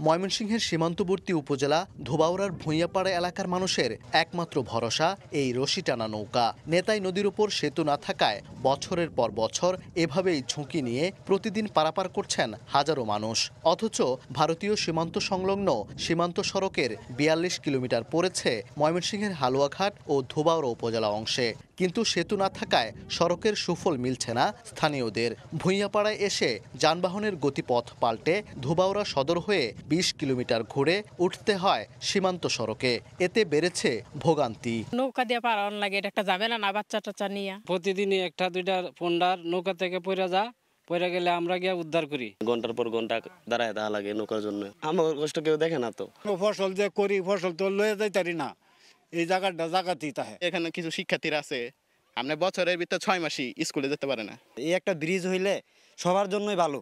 ময়মনসিংহের সীমান্তবর্তী উপজেলা ধোবাউড়ার ভূঁইয়াপাড়া এলাকার মানুষের একমাত্র ভরসা এই রশি টানা নৌকা। নেতাই নদীর উপর সেতু না থাকায় বছরের পর বছর এভাবেই ঝুঁকি নিয়ে প্রতিদিন পারাপার করছেন হাজারো মানুষ। অথচ ভারতীয় সীমান্ত সংলগ্ন সীমান্ত সড়কের 42 কিলোমিটার পড়েছে ময়মনসিংহের হালুয়াঘাট ও ধোবাউড়া উপজেলা অংশে। কিন্তু সেতু না থাকায় সড়কের সুফল মিলছে না স্থানীয়দের। ভূঁইয়াপাড়ায় এসে যানবাহনের গতিপথ পাল্টে ধোবাউড়া সদর হয়ে 20 কিলোমিটার ঘুরে উঠতে হয় সীমান্ত সড়কে। এতে বেড়েছে ভোগান্তি। নৌকা দিয়ে পার হওয়ার লাগে, এটা একটা ঝামেলা না বাচ্চা টাচ্চা নিয়ে। প্রতিদিনই একটা দুইটা পন্ডার নৌকা থেকে পড়ে গেলে আমরা গিয়ে উদ্ধার করি। ঘন্টার পর ঘন্টা দাঁড়ায় দেওয়া লাগে নৌকার জন্য। আমার কষ্ট কেউ দেখে না তো। ফসল যে করি, ফসল তো লয়ে যাইতারি না, এই জায়গাতেই তাহে। এখানে কিছু শিক্ষার্থীরা আছে, আপনি বছরের ভিতরে 6 মাসই স্কুলে যেতে পারে না। এই একটা ব্রিজ হইলে সবার জন্যই ভালো।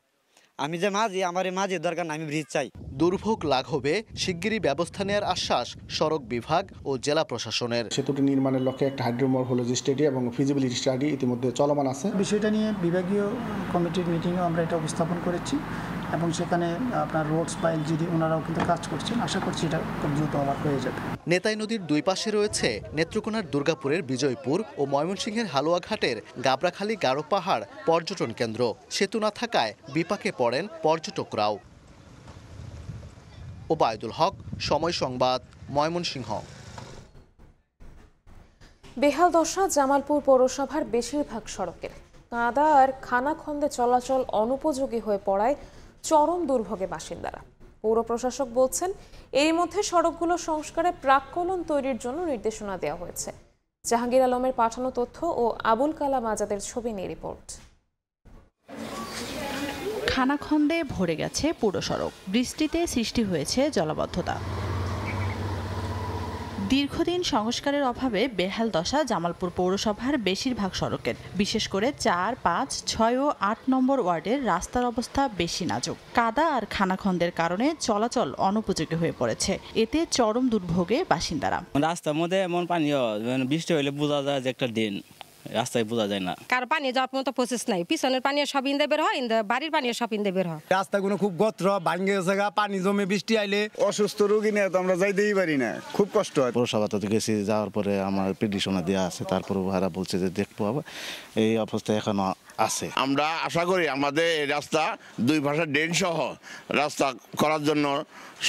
আমি যে মাঝি, আমার এই মাঝির দরকার না, আমি ব্রিজ চাই। দুর্ভোগ লাঘবে শিগগিরই ব্যবস্থা নেওয়ার আশ্বাস সড়ক বিভাগ ও জেলা প্রশাসনের। সেতুটি নির্মাণের লক্ষ্যে একটা হাইড্রোমরফোলজি স্টাডি এবং ফিজিবিলিটি স্টাডি ইতিমধ্যে চলমান আছে। বিষয়টা নিয়ে বিভাগীয় কমিটির মিটিংয়েও আমরা এটা উপস্থাপন করেছি এবং সেখানে আপনার রোডস বা এলজিডি ওনারাও কিন্তু কাজ করছেন। আশা করছি এটা খুব দ্রুত আবার হয়ে যাবে। নেতাই নদীর দুই পাশে রয়েছে নেত্রকোনার দুর্গাপুরের বিজয়পুর ও ময়মনসিংহের হালুয়াঘাটের গাবড়াখালী গারো পাহাড় পর্যটন কেন্দ্র। সেতু না থাকায় বিপাকে পড়েন পর্যটকরাও। ওবায়দুল হক, সময় সংবাদ, ময়মনসিংহ। বেহাল দশা জামালপুর পৌরসভার বেশিরভাগ সড়কের। কাদা আর খানাখন্দে চলাচল অনুপযোগী হয়ে পড়ায় চরম দুর্ভোগে বাসিন্দারা। পৌর প্রশাসক বলছেন, এর মধ্যে সড়কগুলো সংস্কারে প্রাক্কলন তৈরির জন্য নির্দেশনা দেওয়া হয়েছে। জাহাঙ্গীর আলমের পাঠানো তথ্য ও আবুল কালাম আজাদের ছবি নিয়ে রিপোর্ট। খানাখন্দে ভরে গেছে পুরো সড়ক, বৃষ্টিতে সৃষ্টি হয়েছে জলাবদ্ধতা। দীর্ঘদিন সংস্কারের অভাবে বেহাল দশা জামালপুর পৌরসভার বেশিরভাগ সড়কের। বিশেষ করে 4, 5, 6 ও 8 নম্বর ওয়ার্ডের রাস্তার অবস্থা বেশি নাজুক। কাদা আর খানাখন্দের কারণে চলাচল অনুপযোগী হয়ে পড়েছে। এতে চরম দুর্ভোগে বাসিন্দারা। রাস্তার মধ্যে এমন পানি বৃষ্টি হলে বোঝা যায় যে একটা দিন রাস্তায় বোঝা যায় না। কার পানি যাওয়ার মতো প্রসেস নাই, পিছনের পানি সব ইন্দে বের হয়, বাড়ির পানি সব ইন্দে বের হয়। রাস্তাগুলো খুব গত্র, ভাঙে গেছে, পানি জমে, বৃষ্টি আইলে অসুস্থ রোগী নিয়ে তো আমরা যাইতেই পারি না, খুব কষ্ট হয়। পৌরসভাতে গেছি, যাওয়ার পরে আমার পিটিশন দেওয়া আছে, তারপরে ভাড়া বলছে যে দেখবো, এই অবস্থায় এখনো আছে। আমরা আশা করি আমাদের এই রাস্তা দুই পাশে ড্রেন সহ রাস্তা করার জন্য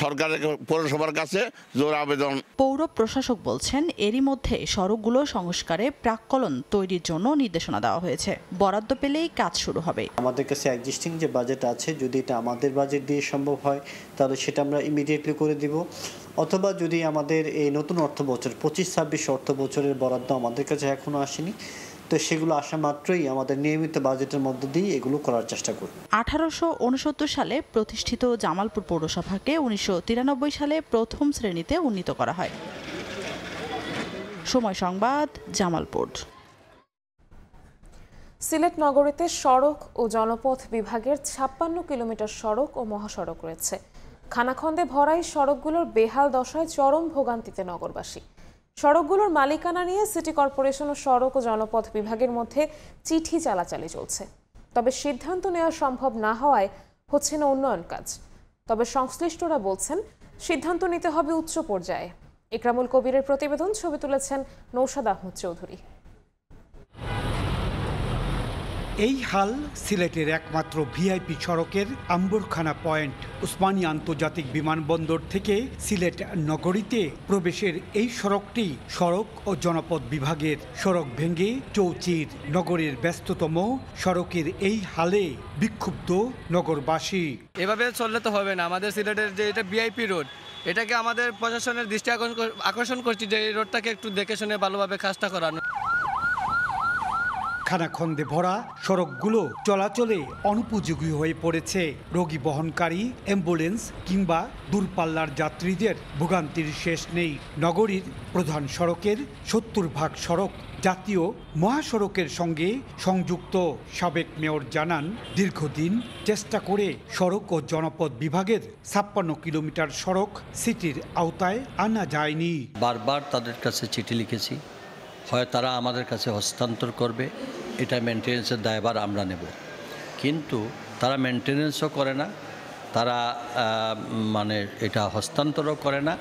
সরকারের পৌরসভার কাছে জোর আবেদন। পৌর প্রশাসক বলছেন, এরই মধ্যে সড়কগুলো সংস্কারে প্রাক্কলন তৈরির জন্য নির্দেশনা দেওয়া হয়েছে। বরাদ্দ পেলেই কাজ শুরু হবে। আমাদের কাছে এক্সিস্টিং যে বাজেট আছে, যদি এটা আমাদের বাজেট দিয়ে সম্ভব হয় তাহলে সেটা আমরা ইমিডিয়েটলি করে দিব, অথবা যদি আমাদের এই নতুন অর্থ বছর 25-26 অর্থ বছরের বরাদ্দ আমাদের কাছে এখনো আসেনি, তো সেগুলো আসা মাত্রই আমাদের নিয়মিত বাজেটের মধ্যে দিয়ে এগুলো করার চেষ্টা করি। 1869 সালে প্রতিষ্ঠিত জামালপুর পৌরসভাকে 1993 সালে প্রথম শ্রেণীতে উন্নীত করা হয়। সময় সংবাদ, জামালপুর। সিলেট নগরীতে সড়ক ও জনপথ বিভাগের 56 কিলোমিটার সড়ক ও মহাসড়ক রয়েছে। খানাখন্দে ভরাই সড়কগুলোর বেহাল দশায় চরম ভোগান্তিতে নগরবাসী। সড়কগুলোর মালিকানা নিয়ে সিটি কর্পোরেশন ও সড়ক ও জনপথ বিভাগের মধ্যে চিঠি চালাচালি চলছে। তবে সিদ্ধান্ত নেওয়া সম্ভব না হওয়ায় হচ্ছে না উন্নয়ন কাজ। তবে সংশ্লিষ্টরা বলছেন, সিদ্ধান্ত নিতে হবে উচ্চ পর্যায়ে। ইকরামুল কবিরের প্রতিবেদন, ছবি তুলেছেন নৌশাদ আহমদ চৌধুরী। এই হাল সিলেটের একমাত্র ভিআইপি সড়কের আম্বরখানা পয়েন্ট। উসমানী আন্তর্জাতিক বিমানবন্দর থেকে সিলেট নগরীতে প্রবেশের এই সড়কটি সড়ক ও জনপথ বিভাগের। সড়ক ভেঙে চৌচির। নগরের ব্যস্ততম সড়কের এই হালে বিক্ষুব্ধ নগরবাসী। এভাবে চললে তো হবে না। আমাদের সিলেটের যে এটা ভিআইপি রোড, এটাকে আমাদের প্রশাসনের দৃষ্টি আকর্ষণ করছি যে এই রোডটাকে একটু দেখে শুনে ভালোভাবে কাজটা করানো। খানাখন্দে ভরা সড়কগুলো চলাচলে অনুপযোগী হয়ে পড়েছে। রোগী বহনকারী অ্যাম্বুলেন্স কিংবা দূরপাল্লার যাত্রীদের ভোগান্তির শেষ নেই। নগরীর প্রধান সড়কের 70% সড়ক জাতীয় মহাসড়কের সঙ্গে সংযুক্ত। সাবেক মেয়র জানান, দীর্ঘদিন চেষ্টা করে সড়ক ও জনপথ বিভাগের 56 কিলোমিটার সড়ক সিটির আওতায় আনা যায়নি। বারবার তাদের কাছে চিঠি লিখেছি, হয় তারা আমাদের কাছে হস্তান্তর করবে, এটা মেনটেন্যান্সের দায়ভার আমরা নেব, কিন্তু তারা মেনটেন্যান্সও করে না, তারা এটা হস্তান্তরও করে না।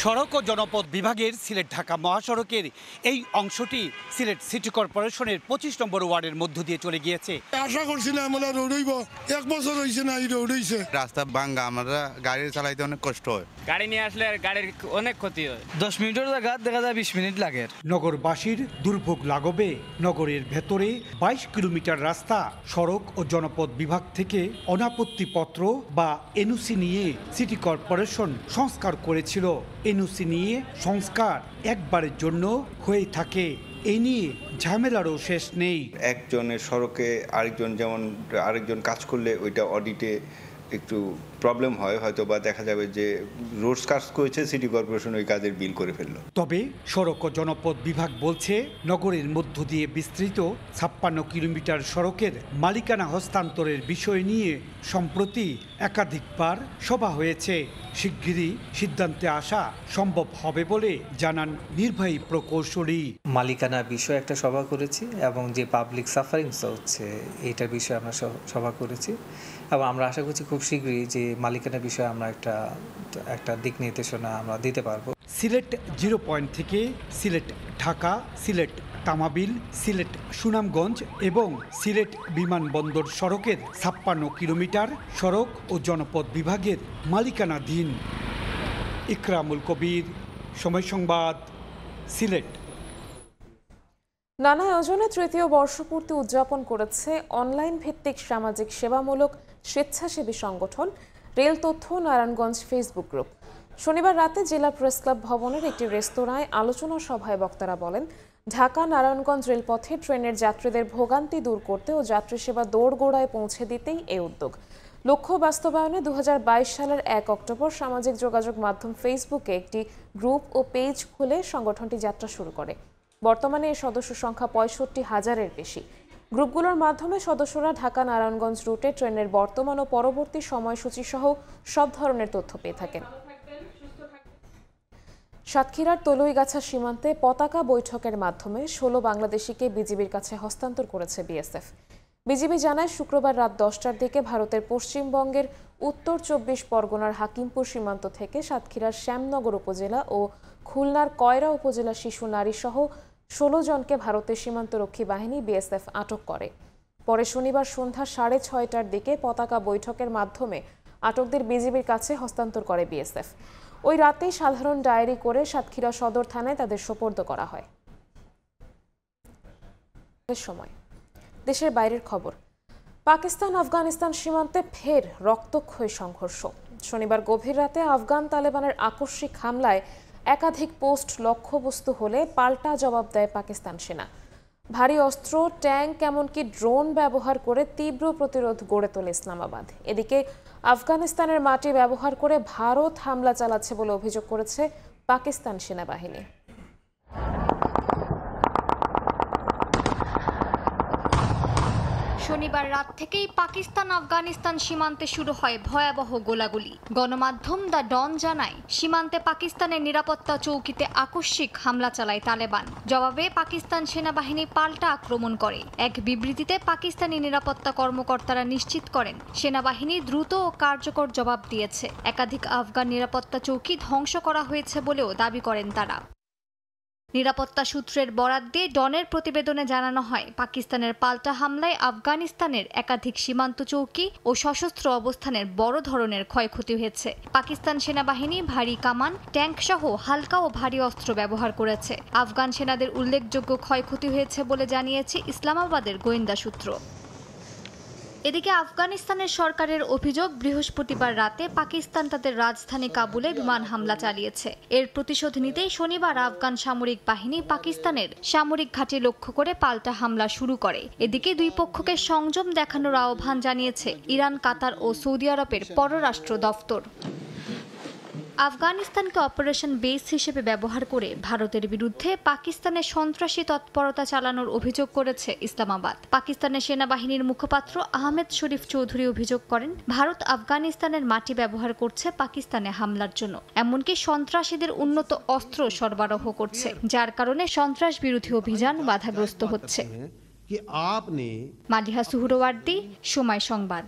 সড়ক ও জনপথ বিভাগের সিলেট ঢাকা মহাসড়কের এই অংশটি সিলেট সিটি কর্পোরেশনের 25 নম্বর ওয়ার্ডের মধ্য দিয়ে চলে গিয়েছে। আশা করছিলাম আমরা রোড হইব, 1 বছর হয়েছে না এই রোড হয়েছে। রাস্তা ভাঙ্গা, আমরা গাড়ি চালাইতে অনেক কষ্ট হয়। গাড়ি নিয়ে আসলে গাড়ির অনেক ক্ষতি হয়। 10 মিনিটের জায়গা দেখা যায় 20 মিনিট লাগে। নগরবাসীর দুর্ভোগ লাগবে। নগরের ভেতরে 22 কিলোমিটার রাস্তা সড়ক ও জনপথ বিভাগ থেকে অনাপত্তিপত্র বা এনওসি নিয়ে সিটি কর্পোরেশন সংস্কার করেছিল। এনওসি নিয়ে সংস্কার একবারের জন্য হয়ে থাকে, এই নিয়ে ঝামেলারও শেষ নেই। একজনের সড়কে আরেকজন, যেমন আরেকজন কাজ করলে ওইটা অডিটে একটু প্রবলেম হয়, হয়তো বা দেখা যাবে যে রোডস কাজ করেছে সিটি কর্পোরেশন ওই কাজের বিল করে ফেললো। তবে সড়ক ও জনপথ বিভাগ বলছে নগরের মধ্য দিয়ে বিস্তৃত 56 কিলোমিটার সড়কের মালিকানা হস্তান্তরের বিষয় নিয়ে সম্প্রতি একাধিকবার সভা হয়েছে। শিগগিরই সিদ্ধান্তে আসা সম্ভব হবে বলে জানান নির্বাহী প্রকৌশলী। মালিকানা বিষয়ে একটা সভা করেছি এবং যে পাবলিক সাফারিংস হচ্ছে এইটার বিষয়ে আমরা সভা করেছি এবং আমরা আশা করছি খুব শীঘ্রই যে মালিকানা বিষয়ে আমরা একটা দিক নির্দেশনা আমরা দিতে পারবো। সিলেট 0 পয়েন্ট থেকে সিলেট ঢাকা, সিলেট তামাবিল, সিলেট সুনামগঞ্জ এবং সিলেট বিমানবন্দর সড়কের 56 কিলোমিটার সড়ক ও জনপথ বিভাগের মালিকানাধীন। ইকরামুল কবির, সময় সংবাদ, সিলেট। নানা আয়োজনে তৃতীয় বর্ষপূর্তি উদযাপন করেছে অনলাইন ভিত্তিক সামাজিক সেবামূলক স্বেচ্ছাসেবী সংগঠন রেল তথ্য নারায়ণগঞ্জ ফেসবুক গ্রুপ। শনিবার রাতে জেলা প্রেস ক্লাব ভবনের একটি রেস্তোরাঁয় আলোচনা সভায় বক্তারা বলেন, ঢাকা নারায়ণগঞ্জ রেলপথে ট্রেনের যাত্রীদের ভোগান্তি দূর করতে ও যাত্রী সেবা দোরগোড়ায় পৌঁছে দিতেই এই উদ্যোগ। লক্ষ্য বাস্তবায়নে 2022 সালের 1 অক্টোবর সামাজিক যোগাযোগ মাধ্যম ফেসবুকে একটি গ্রুপ ও পেজ খুলে সংগঠনটি যাত্রা শুরু করে। বর্তমানে এর সদস্য সংখ্যা 65,000-এর বেশি। গ্রুপগুলোর মাধ্যমে সদস্যরা ঢাকা নারায়ণগঞ্জ রুটে ট্রেনের বর্তমান ও পরবর্তী সময়সূচি সহ সব ধরনের তথ্য পেয়ে থাকেন। সাতক্ষীরার তলুইগাছা সীমান্তে পতাকা বৈঠকের মাধ্যমে 16 বাংলাদেশিকে বিজিবির কাছে হস্তান্তর করেছে বিএসএফ। বিজিবি জানায়, শুক্রবার রাত 10টার দিকে ভারতের পশ্চিমবঙ্গের উত্তর 24 পরগনার হাকিমপুর সীমান্ত থেকে সাতক্ষীরার শ্যামনগর উপজেলা ও খুলনার কয়রা উপজেলা শিশু নারী সহ 16 জনকে ভারতের সীমান্তরক্ষী বাহিনী বিএসএফ আটক করে। পরে শনিবার সন্ধ্যা 6:30টার দিকে পতাকা বৈঠকের মাধ্যমে আটকদের বিজিবির কাছে হস্তান্তর করে বিএসএফ। ওই রাতেই সাধারণ ডায়েরি করে সাতক্ষীরা সদর থানায় তাদের সোপর্দ করা হয়। সময় দেশের বাইরের খবর। পাকিস্তান আফগানিস্তান সীমান্তে ফের রক্তক্ষয়ী সংঘর্ষ। শনিবার গভীর রাতে আফগান তালেবানের আকস্মিক হামলায় একাধিক পোস্ট লক্ষ্যবস্তু হলে পাল্টা জবাব দেয় পাকিস্তান সেনা। ভারী অস্ত্র, ট্যাঙ্ক এমনকি ড্রোন ব্যবহার করে তীব্র প্রতিরোধ গড়ে তোলে ইসলামাবাদ। এদিকে আফগানিস্তানের মাটি ব্যবহার করে ভারত হামলা চালাচ্ছে বলে অভিযোগ করেছে পাকিস্তান সেনাবাহিনী। শনিবার রাত থেকেই পাকিস্তান আফগানিস্তান সীমান্তে শুরু হয় ভয়াবহ গোলাগুলি। গণমাধ্যম দ্য ডন জানায়, সীমান্তে পাকিস্তানের নিরাপত্তা চৌকিতে আকস্মিক হামলা চালায় তালেবান। জবাবে পাকিস্তান সেনাবাহিনী পাল্টা আক্রমণ করে। এক বিবৃতিতে পাকিস্তানি নিরাপত্তা কর্মকর্তারা নিশ্চিত করেন, সেনাবাহিনী দ্রুত ও কার্যকর জবাব দিয়েছে। একাধিক আফগান নিরাপত্তা চৌকি ধ্বংস করা হয়েছে বলেও দাবি করেন তারা। নিরাপত্তা সূত্রের বরাত দিয়ে ডনের প্রতিবেদনে জানানো হয়, পাকিস্তানের পাল্টা হামলায় আফগানিস্তানের একাধিক সীমান্ত চৌকি ও সশস্ত্র অবস্থানের বড় ধরনের ক্ষয়ক্ষতি হয়েছে। পাকিস্তান সেনাবাহিনী ভারী কামান, ট্যাঙ্ক সহ হালকা ও ভারী অস্ত্র ব্যবহার করেছে। আফগান সেনাদের উল্লেখযোগ্য ক্ষয়ক্ষতি হয়েছে বলে জানিয়েছে ইসলামাবাদের গোয়েন্দা সূত্র। এদিকে আফগানিস্তানের সরকারের অভিযোগ, বৃহস্পতিবার রাতে পাকিস্তান তাদের রাজধানী কাবুলে বিমান হামলা চালিয়েছে। এর প্রতিশোধ নিতেই শনিবার আফগান সামরিক বাহিনী পাকিস্তানের সামরিক ঘাঁটি লক্ষ্য করে পাল্টা হামলা শুরু করে। এদিকে দুই পক্ষকে সংযম দেখানোর আহ্বান জানিয়েছে ইরান, কাতার ও সৌদি আরবের পররাষ্ট্র দফতর। আফগানিস্তানকে অপারেশন বেস হিসেবে ব্যবহার করে ভারতের বিরুদ্ধে পাকিস্তানের সন্ত্রাসী তৎপরতা চালানোর অভিযোগ করেছে ইসলামাবাদ। পাকিস্তানের সেনাবাহিনীর মুখপাত্র আহমেদ শরীফ চৌধুরী অভিযোগ করেন, ভারত আফগানিস্তানের মাটি ব্যবহার করছে পাকিস্তানে হামলার জন্য, এমনকি সন্ত্রাসীদের উন্নত অস্ত্র সরবরাহ করছে, যার কারণে সন্ত্রাস বিরোধী অভিযান বাধাগ্রস্ত হচ্ছে। মালিহা সুহরওয়ার্দী, সময় সংবাদ।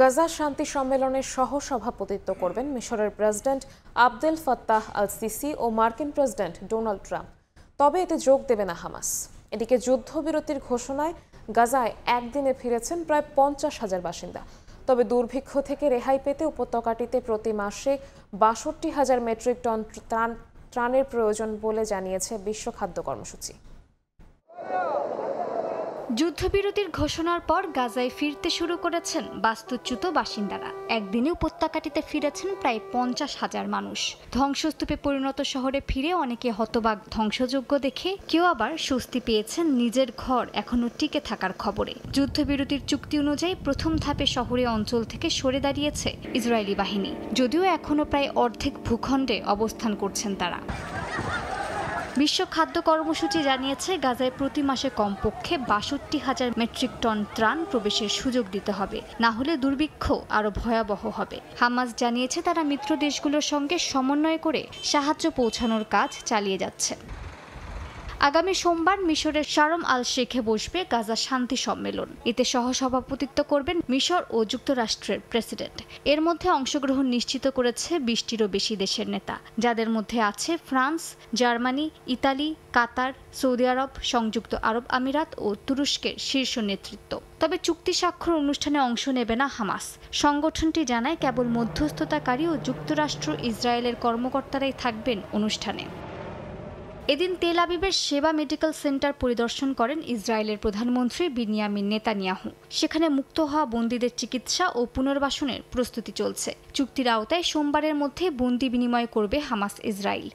গাজা শান্তি সম্মেলনের সহ সভাপতিত্ব করবেন মিশরের president Abdel Fattah al Sisi ও মার্কিন প্রেসিডেন্ট ডোনাল্ড ট্রাম্প। তবে এতে যোগ দেবে না হামাস। এদিকে যুদ্ধবিরতির ঘোষণায় গাজায় একদিনে ফিরেছেন প্রায় 50,000 বাসিন্দা। তবে দুর্ভিক্ষ থেকে রেহাই পেতে উপত্যকাটিতে প্রতি মাসে 62,000 মেট্রিক টন ত্রাণের প্রয়োজন বলে জানিয়েছে বিশ্ব খাদ্য কর্মসূচি। যুদ্ধবিরতির ঘোষণার পর গাজায় ফিরতে শুরু করেছেন বাস্তুচ্যুত বাসিন্দারা। একদিনে উপত্যকাটিতে ফিরেছেন প্রায় 50,000 মানুষ। ধ্বংসস্তূপে পরিণত শহরে ফিরে অনেকে হতবাক ধ্বংসযজ্ঞ দেখে, কেউ আবার স্বস্তি পেয়েছেন নিজের ঘর এখনো টিকে থাকার খবরে। যুদ্ধবিরতির চুক্তি অনুযায়ী প্রথম ধাপে শহরে অঞ্চল থেকে সরে দাঁড়িয়েছে ইসরায়েলি বাহিনী, যদিও এখনো প্রায় অর্ধেক ভূখণ্ডে অবস্থান করছেন তারা। বিশ্ব খাদ্য কর্মসূচি জানিয়েছে গাজায় প্রতি মাসে কমপক্ষে 62,000 মেট্রিক টন ত্রাণ প্রবেশের সুযোগ দিতে হবে, না হলে দুর্ভিক্ষ আরও ভয়াবহ হবে। হামাস জানিয়েছে তারা মিত্র দেশগুলোর সঙ্গে সমন্বয় করে সাহায্য পৌঁছানোর কাজ চালিয়ে যাচ্ছে। আগামী সোমবার মিশরের শারম আল শেখে বসবে গাজা শান্তি সম্মেলন। এতে সহসভাপতিত্ব করবেন মিশর ও যুক্তরাষ্ট্রের প্রেসিডেন্ট। এর মধ্যে অংশগ্রহণ নিশ্চিত করেছে 20টিরও বেশি দেশের নেতা, যাদের মধ্যে আছে ফ্রান্স, জার্মানি, ইতালি, কাতার, সৌদি আরব, সংযুক্ত আরব আমিরাত ও তুরস্কের শীর্ষ নেতৃত্ব। তবে চুক্তি স্বাক্ষর অনুষ্ঠানে অংশ নেবে না হামাস। সংগঠনটি জানায় কেবল মধ্যস্থতাকারী ও যুক্তরাষ্ট্র ইসরায়েলের কর্মকর্তারাই থাকবেন অনুষ্ঠানে। এদিন তেল আবিবের সেবা মেডিকেল সেন্টার পরিদর্শন করেন ইসরায়েলের প্রধানমন্ত্রী বিনিয়ামিন নেতানিয়াহু। সেখানে মুক্ত হওয়া বন্দীদের চিকিৎসা ও পুনর্বাসনের প্রস্তুতি চলছে। চুক্তির আওতায় সোমবারের মধ্যে বন্দী বিনিময় করবে হামাস ইসরায়েল।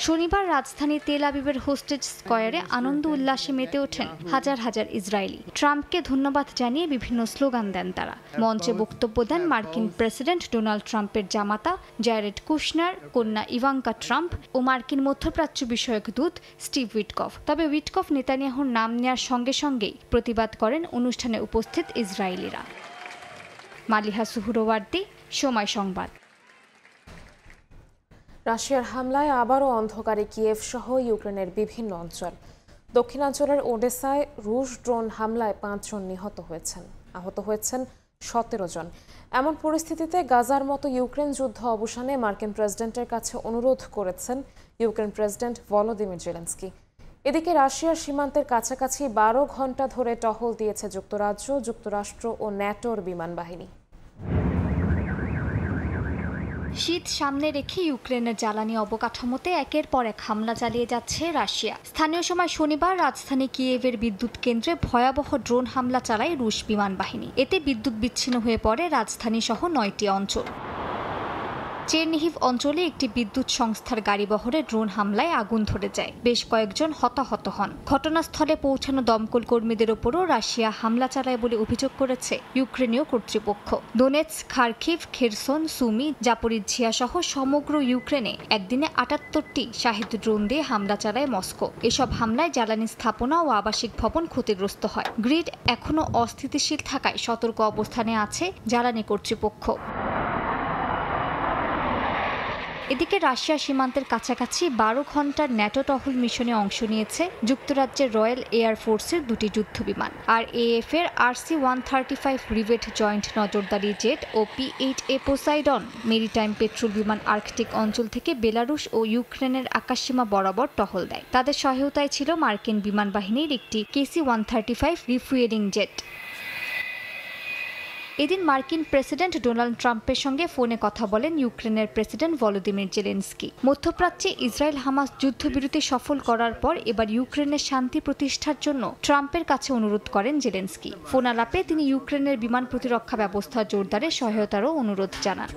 শনিবার রাজধানী তেল আবিবের হোস্টেজ স্কয়ারে আনন্দ উল্লাসে মেতে ওঠেন হাজার হাজার ইসরায়েলি। ট্রাম্পকে ধন্যবাদ জানিয়ে বিভিন্ন স্লোগান দেন তারা। মঞ্চে বক্তব্য দেন মার্কিন প্রেসিডেন্ট ডোনাল্ড ট্রাম্পের জামাতা জ্যারেড কুশনার, কন্যা ইভাঙ্কা ট্রাম্প ও মার্কিন মধ্যপ্রাচ্য বিষয়ক দূত স্টিভ উইটকফ। তবে উইটকফ নেতানিয়াহুর নাম নেয়ার সঙ্গে সঙ্গেই প্রতিবাদ করেন অনুষ্ঠানে উপস্থিত ইসরায়েলিরা। মালিহা সুহরওয়ার্দী, সময় সংবাদ। রাশিয়ার হামলায় আবারও অন্ধকারে কিয়েভ সহ ইউক্রেনের বিভিন্ন অঞ্চল। দক্ষিণাঞ্চলের ওডেসায় রুশ ড্রোন হামলায় 5 জন নিহত হয়েছেন, আহত হয়েছেন 17 জন। এমন পরিস্থিতিতে গাজার মতো ইউক্রেন যুদ্ধ অবসানে মার্কিন প্রেসিডেন্টের কাছে অনুরোধ করেছেন ইউক্রেন প্রেসিডেন্ট ভলোদিমির জেলেনস্কি। এদিকে রাশিয়ার সীমান্তের কাছাকাছি 12 ঘণ্টা ধরে টহল দিয়েছে যুক্তরাজ্য, যুক্তরাষ্ট্র ও ন্যাটোর বিমান বাহিনী। শীত সামনে রেখে ইউক্রেনের জ্বালানি অবকাঠামোতে একের পর এক হামলা চালিয়ে যাচ্ছে রাশিয়া। স্থানীয় সময় শনিবার রাজধানী কিয়েভের বিদ্যুৎ কেন্দ্রে ভয়াবহ ড্রোন হামলা চালায় রুশ বিমান বাহিনী। এতে বিদ্যুৎ বিচ্ছিন্ন হয়ে পড়ে রাজধানী সহ 9টি অঞ্চল। চেরনিহিভ অঞ্চলে একটি বিদ্যুৎ সংস্থার গাড়িবহরে ড্রোন হামলায় আগুন ধরে যায়, বেশ কয়েকজন হতাহত হন। ঘটনাস্থলে পৌঁছানো দমকল কর্মীদের ওপরও রাশিয়া হামলা চালায় বলে অভিযোগ করেছে ইউক্রেনীয় কর্তৃপক্ষ। Donetsk, Kharkiv, Kherson, Sumy, Zaporizhzhia সহ সমগ্র ইউক্রেনে একদিনে 78টি শাহেদ ড্রোন দিয়ে হামলা চালায় মস্কো। এসব হামলায় জ্বালানি স্থাপনা ও আবাসিক ভবন ক্ষতিগ্রস্ত হয়। গ্রিড এখনও অস্থিতিশীল থাকায় সতর্ক অবস্থানে আছে জ্বালানি কর্তৃপক্ষ। এদিকে রাশিয়া সীমান্তের কাছাকাছি 12 ঘণ্টার ন্যাটো টহল মিশনে অংশ নিয়েছে যুক্তরাজ্যের রয়্যাল এয়ার ফোর্সের 2টি যুদ্ধবিমান। আর এএফ এর RC-135 রিভেট জয়েন্ট নজরদারি জেট ও P-8A পোসাইডন মেরিটাইম পেট্রোল বিমান আর্কটিক অঞ্চল থেকে বেলারুশ ও ইউক্রেনের আকাশসীমা বরাবর টহল দেয়। তাদের সহায়তায় ছিল মার্কিন বিমান বাহিনীর একটি KC-135 রিফুয়েলিং জেট। এদিন মার্কিন প্রেসিডেন্ট ডোনাল্ড ট্রাম্পের সঙ্গে ফোনে কথা বলেন ইউক্রেনের প্রেসিডেন্ট ভলোদিমির জেলেনস্কি। মধ্যপ্রাচ্যে ইসরায়েল হামাস যুদ্ধবিরতি সফল করার পর এবার ইউক্রেনের শান্তি প্রতিষ্ঠার জন্য ট্রাম্পের কাছে অনুরোধ করেন জেলেনস্কি। ফোন আলাপে তিনি ইউক্রেনের বিমান প্রতিরক্ষা ব্যবস্থা জোরদারে সহায়তারও অনুরোধ জানান।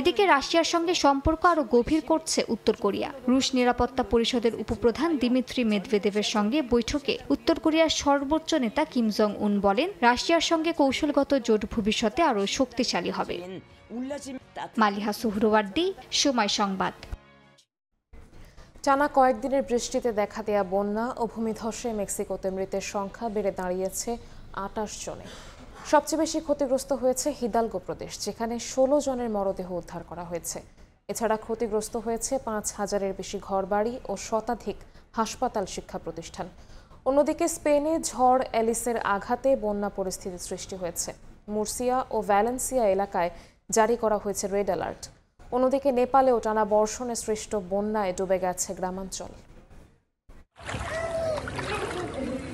এদিকে রাশিয়ার সঙ্গে সম্পর্ক আরও গভীর করছে উত্তর কোরিয়া। রুশ নিরাপত্তা পরিষদের উপপ্রধান দিমিত্রি মেদভেদেভের সঙ্গে বৈঠকে উত্তর কোরিয়ার সর্বোচ্চ নেতা কিম জং উন বলেন, রাশিয়ার সঙ্গে কৌশলগত জোট ভবিষ্যতে আরও শক্তিশালী হবে। মালিহা সুহরওয়ার্দী, সময় সংবাদ। টানা কয়েকদিনের বৃষ্টিতে দেখা দেয়া বন্যা ও ভূমিধসে মেক্সিকোতে মৃতের সংখ্যা বেড়ে দাঁড়িয়েছে 28 জনে। সবচেয়ে বেশি ক্ষতিগ্রস্ত হয়েছে হিদালগো প্রদেশ, যেখানে 16 জনের মরদেহ উদ্ধার করা হয়েছে। এছাড়া ক্ষতিগ্রস্ত হয়েছে 5000-এর বেশি ঘরবাড়ি ও শতাধিক হাসপাতাল, শিক্ষা প্রতিষ্ঠান। অন্যদিকে স্পেনে ঝড় এলিসের আঘাতে বন্যা পরিস্থিতি সৃষ্টি হয়েছে। মুর্সিয়া ও ভ্যালেন্সিয়া এলাকায় জারি করা হয়েছে রেড অ্যালার্ট। অন্যদিকে নেপালেও টানা বর্ষণে সৃষ্ট বন্যায় ডুবে গেছে গ্রামাঞ্চল।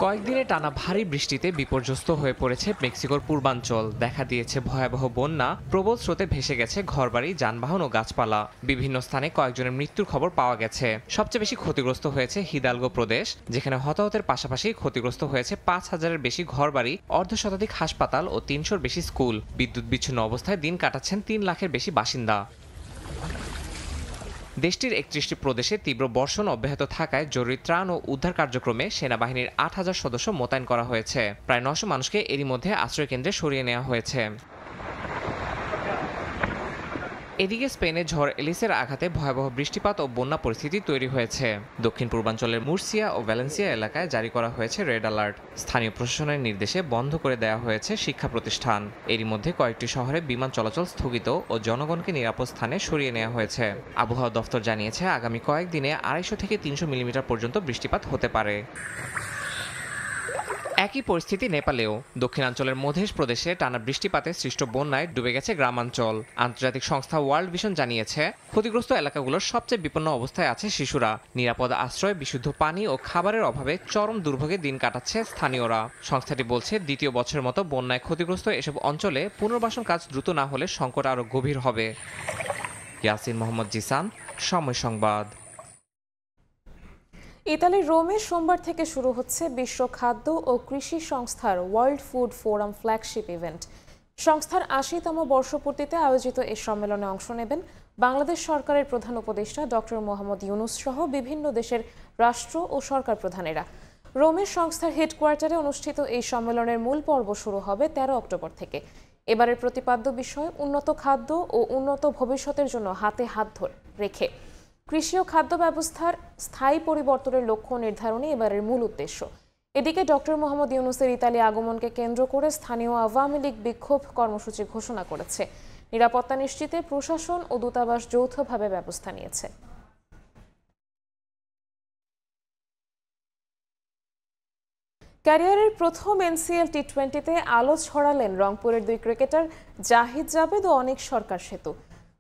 কয়েকদিনে টানা ভারী বৃষ্টিতে বিপর্যস্ত হয়ে পড়েছে মেক্সিকোর পূর্বাঞ্চল। দেখা দিয়েছে ভয়াবহ বন্যা, প্রবল স্রোতে ভেসে গেছে ঘরবাড়ি, যানবাহন ও গাছপালা। বিভিন্ন স্থানে কয়েকজনের মৃত্যুর খবর পাওয়া গেছে। সবচেয়ে বেশি ক্ষতিগ্রস্ত হয়েছে হিদালগো প্রদেশ, যেখানে হতাহতের পাশাপাশি ক্ষতিগ্রস্ত হয়েছে ৫,০০০-এর বেশি ঘরবাড়ি, অর্ধশতাধিক হাসপাতাল ও ৩০০-র বেশি স্কুল। বিদ্যুৎ বিচ্ছিন্ন অবস্থায় দিন কাটাচ্ছেন ৩ লাখের বেশি বাসিন্দা। দেশটির ৩১টি প্রদেশে তীব্র বর্ষণ অব্যাহত থাকায় জরুরি ত্রাণ ও উদ্ধার কার্যক্রমে সেনাবাহিনীর ৮,০০০ সদস্য মোতায়েন করা হয়েছে। প্রায় ৯০০ মানুষকে এরই মধ্যে আশ্রয়কেন্দ্রে সরিয়ে নেওয়া হয়েছে। এদিকে স্পেনে ঝড় এলিসের আঘাতে ভয়াবহ বৃষ্টিপাত ও বন্যা পরিস্থিতি তৈরি হয়েছে। দক্ষিণ পূর্বাঞ্চলের মুরসিয়া ও ভ্যালেন্সিয়া এলাকায় জারি করা হয়েছে রেড অ্যালার্ট। স্থানীয় প্রশাসনের নির্দেশে বন্ধ করে দেওয়া হয়েছে শিক্ষা প্রতিষ্ঠান। এরই মধ্যে কয়েকটি শহরে বিমান চলাচল স্থগিত ও জনগণকে নিরাপদ স্থানে সরিয়ে নেওয়া হয়েছে। আবহাওয়া দফতর জানিয়েছে আগামী কয়েকদিনে ২৫০ থেকে ৩০০ মিলিমিটার পর্যন্ত বৃষ্টিপাত হতে পারে। একই পরিস্থিতি নেপালেও। দক্ষিণাঞ্চলের মধেশ প্রদেশে টানা বৃষ্টিপাতে সৃষ্ট বন্যায় ডুবে গেছে গ্রামাঞ্চল। আন্তর্জাতিক সংস্থা ওয়ার্ল্ড ভিশন জানিয়েছে ক্ষতিগ্রস্ত এলাকাগুলোর সবচেয়ে বিপন্ন অবস্থায় আছে শিশুরা। নিরাপদ আশ্রয়, বিশুদ্ধ পানি ও খাবারের অভাবে চরম দুর্ভোগে দিন কাটাচ্ছে স্থানীয়রা। সংস্থাটি বলছে দ্বিতীয় বছরের মতো বন্যায় ক্ষতিগ্রস্ত এসব অঞ্চলে পুনর্বাসন কাজ দ্রুত না হলে সংকট আরও গভীর হবে। ইয়াসিন মোহাম্মদ জিসান, সময় সংবাদ। ইতালির রোমে সোমবার থেকে শুরু হচ্ছে বিশ্ব খাদ্য ও কৃষি সংস্থার world food forum flagship event. সংস্থার ৮০তম বর্ষপূর্তিতে আয়োজিত এই সম্মেলনে অংশ নেবেন বাংলাদেশ সরকারের প্রধান উপদেষ্টা ডক্টর মোহাম্মদ ইউনুস সহ বিভিন্ন দেশের রাষ্ট্র ও সরকার প্রধানেরা। রোমের সংস্থার হেডকোয়ার্টারে অনুষ্ঠিত এই সম্মেলনের মূল পর্ব শুরু হবে ১৩ অক্টোবর থেকে। এবারের প্রতিপাদ্য বিষয় উন্নত খাদ্য ও উন্নত ভবিষ্যতের জন্য হাতে হাত রেখে কৃষি ও খাদ্য ব্যবস্থার স্থায়ী পরিবর্তনের লক্ষ্য নির্ধারণই এবারের মূল উদ্দেশ্য। এদিকে ডক্টর মোহাম্মদ ইউনুসের ইতালি আগমনকে কেন্দ্র করে স্থানীয় আওয়ামী লীগ বিক্ষোভ কর্মসূচি ঘোষণা করেছে। নিরাপত্তা নিশ্চিতে প্রশাসন ও দূতাবাস যৌথভাবে ব্যবস্থা নিয়েছে। ক্যারিয়ারের প্রথম এনসিএল টি-20তে আলো ছড়ালেন রংপুরের ২ ক্রিকেটার জাহিদ জাভেদ ও অনিক সরকার সেতু।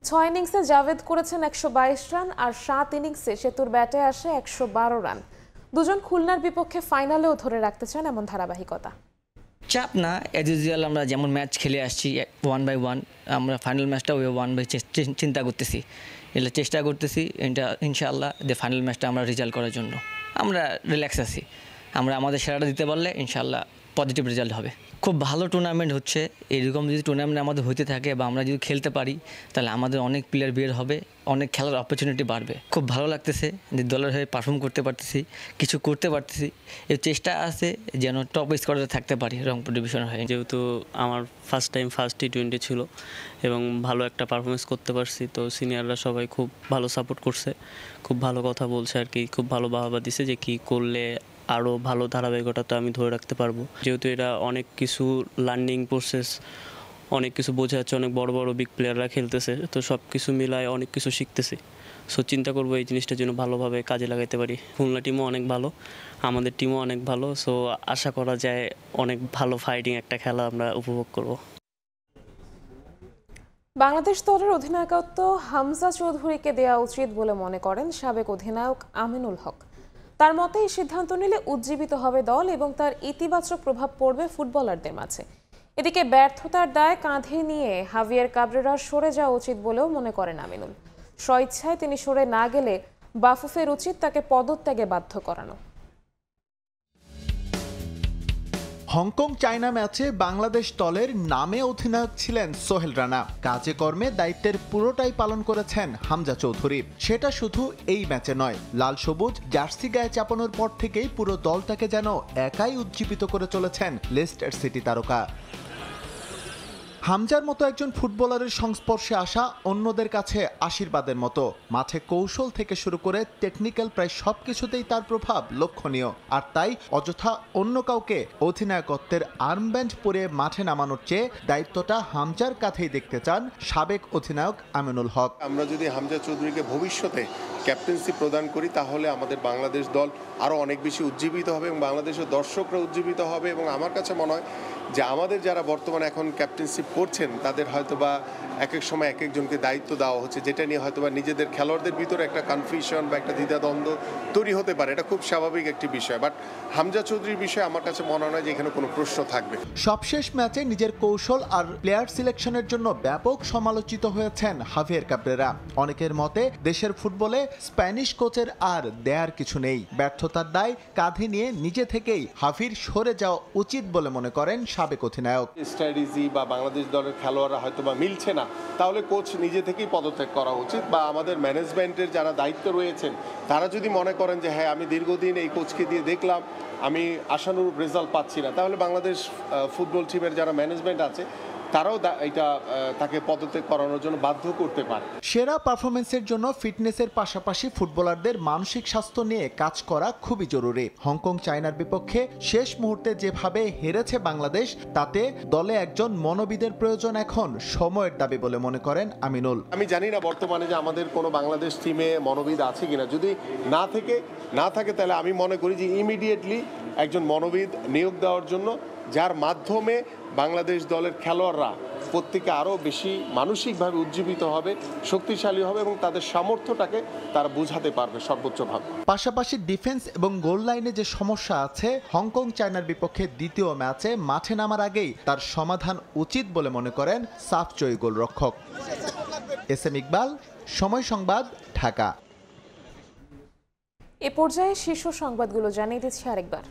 ৬ ইনিংসে জাভেদ করেছেন ১২২ রান আর ৭ ইনিংসে সেতুর ব্যাটে আসে ১১২ রান। দুজন খুলনার বিপক্ষে ফাইনালেও ধরে রাখতে চান এমন ধারাবাহিকতা। চাপ না, অ্যাজ ইউজুয়াল আমরা যেমন ম্যাচ খেলে আসছি 1/1, আমরা ফাইনাল ম্যাচটা ওই 1/, চিন্তা করতেছি, এটা চেষ্টা করতেছি এটা ইনশাআল্লাহ যে ফাইনাল ম্যাচটা আমরা রেজাল্ট করার জন্য আমরা রিল্যাক্স আছি। আমরা আমাদের সেরাটা দিতে পারলে ইনশাআল্লাহ পজিটিভ রেজাল্ট হবে। খুব ভালো টুর্নামেন্ট হচ্ছে। এরকম যদি টুর্নামেন্ট আমাদের হইতে থাকে বা আমরা যদি খেলতে পারি তাহলে আমাদের অনেক প্লেয়ার বের হবে, অনেক খেলার অপরচুনিটি বাড়বে। খুব ভালো লাগতেছে যে দলের হয়ে পারফর্ম করতে পারতেছি, কিছু করতে পারতেছি। এর চেষ্টা আছে যেন টপ স্কোরে থাকতে পারি রংপুর ডিভিশনের হয়ে। যেহেতু আমার ফার্স্ট টি-20 ছিল এবং ভালো একটা পারফরমেন্স করতে পারছি, তো সিনিয়ররা সবাই খুব ভালো সাপোর্ট করছে, খুব ভালো কথা বলছে আর কি, খুব ভালো বাহবা দিছে যে কি করলে আরও ভালো ধারাবাহিকতা তো আমি ধরে রাখতে পারবো। যেহেতু এটা অনেক কিছু লার্নিং প্রসেস, অনেক কিছু বোঝা যাচ্ছে, অনেক বড় বড় বিগ প্লেয়াররা খেলতেছে, তো সব কিছু মিলায় অনেক কিছু শিখতেছি। সো চিন্তা করবো এই জিনিসটার জন্য ভালোভাবে কাজে লাগাতে পারি। খুলনা টিমও অনেক ভালো, আমাদের টিমও অনেক ভালো, সো আশা করা যায় অনেক ভালো ফাইটিং একটা খেলা আমরা উপভোগ করব। বাংলাদেশ দলের অধিনায়কত্ব হামজা চৌধুরীকে দেওয়া উচিত বলে মনে করেন সাবেক অধিনায়ক আমিনুল হক। তার মতে এই সিদ্ধান্ত নিলে উজ্জীবিত হবে দল এবং তার ইতিবাচক প্রভাব পড়বে ফুটবলারদের মাঝে। এদিকে ব্যর্থতার দায় কাঁধে নিয়ে হাভিয়ার কাবরেরার সরে যাওয়া উচিত বলেও মনে করেন আমিনুল। স্বইচ্ছায় তিনি সরে না গেলে বাফুফের উচিত তাকে পদত্যাগে বাধ্য করানো। হংকং চায়না ম্যাচে বাংলাদেশ দলের নামে অধিনায়ক ছিলেন সোহেল রানা, কাজে কর্মে দায়িত্বের পুরোটাই পালন করেছেন হামজা চৌধুরী। সেটা শুধু এই ম্যাচে নয়, লাল সবুজ জার্সি গায়ে চাপানোর পর থেকেই পুরো দলটাকে যেন একাই উজ্জীবিত করে চলেছেন লেস্টার সিটি তারকা। হামজার মতো একজন ফুটবলারের সংস্পর্শে আসা অন্যদের কাছে আশীর্বাদের মতো। মাঠে কৌশল থেকে শুরু করে টেকনিক্যাল প্রায় সবকিছুতেই তার প্রভাব লক্ষণীয়। আর তাই অযথা অন্য কাউকে অধিনায়কত্বের আর্মব্যান্ড পরে মাঠে নামানোর চেয়ে দায়িত্বটা হামজার কাঁধেই দেখতে চান সাবেক অধিনায়ক আমিনুল হক। আমরা যদি হামজা চৌধুরীকে ভবিষ্যতে ক্যাপ্টেন্সি প্রদান করি তাহলে আমাদের বাংলাদেশ দল আরও অনেক বেশি উজ্জীবিত হবে এবং বাংলাদেশের দর্শকরা উজ্জীবিত হবে। এবং আমার কাছে মনে হয় যে আমাদের যারা বর্তমানে এখন ক্যাপ্টেন্সি করছেন তাদের হয়তোবা এক এক সময় এক একজনকে দায়িত্ব দেওয়া হচ্ছে, যেটা নিয়ে হয়তোবা নিজেদের খেলোয়াড়দের ভিতরে একটা কনফিউশন বা একটা দ্বিধাদ্বন্দ্ব তৈরি হতে পারে। এটা খুব স্বাভাবিক একটি বিষয়, বাট হামজা চৌধুরীর বিষয়ে আমার কাছে মনে হয় যে এখানে কোনো প্রশ্ন থাকবে। সবশেষ ম্যাচে নিজের কৌশল আর প্লেয়ার সিলেকশনের জন্য ব্যাপক সমালোচিত হয়েছেন হাভিয়ের ক্যাব্রেরা। অনেকের মতে দেশের ফুটবলে স্প্যানিশ কোচের আর দেয়ার কিছু নেই। ব্যর্থতার দায় কাঁধে নিয়ে নিজে থেকেই হাভির সরে যাওয়া উচিত বলে মনে করেন সাবেক অধিনায়ক। স্ট্র্যাটেজি বা বাংলাদেশ দলের খেলোয়াড়রা হয়তো বা মিলছে না, তাহলে কোচ নিজে থেকেই পদত্যাগ করা উচিত, বা আমাদের ম্যানেজমেন্টের যারা দায়িত্ব রয়েছেন তারা যদি মনে করেন যে হ্যাঁ আমি দীর্ঘদিন এই কোচকে দিয়ে দেখলাম আমি আশানুরূপ রেজাল্ট পাচ্ছি না, তাহলে বাংলাদেশ ফুটবল টিমের যারা ম্যানেজমেন্ট আছে তারাও এটা তাকে পদত্যাগ করানোর জন্য বাধ্য করতে পারে। সেরা পারফরমেন্সের জন্য ফিটনেসের পাশাপাশি ফুটবলারদের মানসিক স্বাস্থ্য নিয়ে কাজ করা খুবই জরুরি। হংকং চায়নার বিপক্ষে শেষ মুহূর্তে যেভাবে হেরেছে বাংলাদেশ, তাতে দলে একজন মনোবিদের প্রয়োজন এখন সময়ের দাবি বলে মনে করেন আমিনুল। আমি জানি না বর্তমানে যে আমাদের কোনো বাংলাদেশ টিমে মনোবিদ আছে কিনা, যদি না থাকে তাহলে আমি মনে করি যে ইমিডিয়েটলি একজন মনোবিদ নিয়োগ দেওয়ার জন্য, যার মাধ্যমে বাংলাদেশ দলের খেলোয়াড়রা প্রত্যেকে আরও বেশি মানসিকভাবে উজ্জীবিত হবে, শক্তিশালী হবে এবং তাদের সামর্থ্যটাকে তারা বোঝাতে পারবে সর্বোচ্চভাবে। পাশাপাশি ডিফেন্স এবং গোল লাইনে যে সমস্যা আছে, হংকং চায়নার বিপক্ষে দ্বিতীয় ম্যাচে মাঠে নামার আগেই তার সমাধান উচিত বলে মনে করেন সাফ জয়ী গোলরক্ষক। এসএম ইকবাল, সময় সংবাদ, ঢাকা। এ পর্যায়ে শীর্ষ সংবাদগুলো জানিয়ে দিচ্ছি আরেকবার।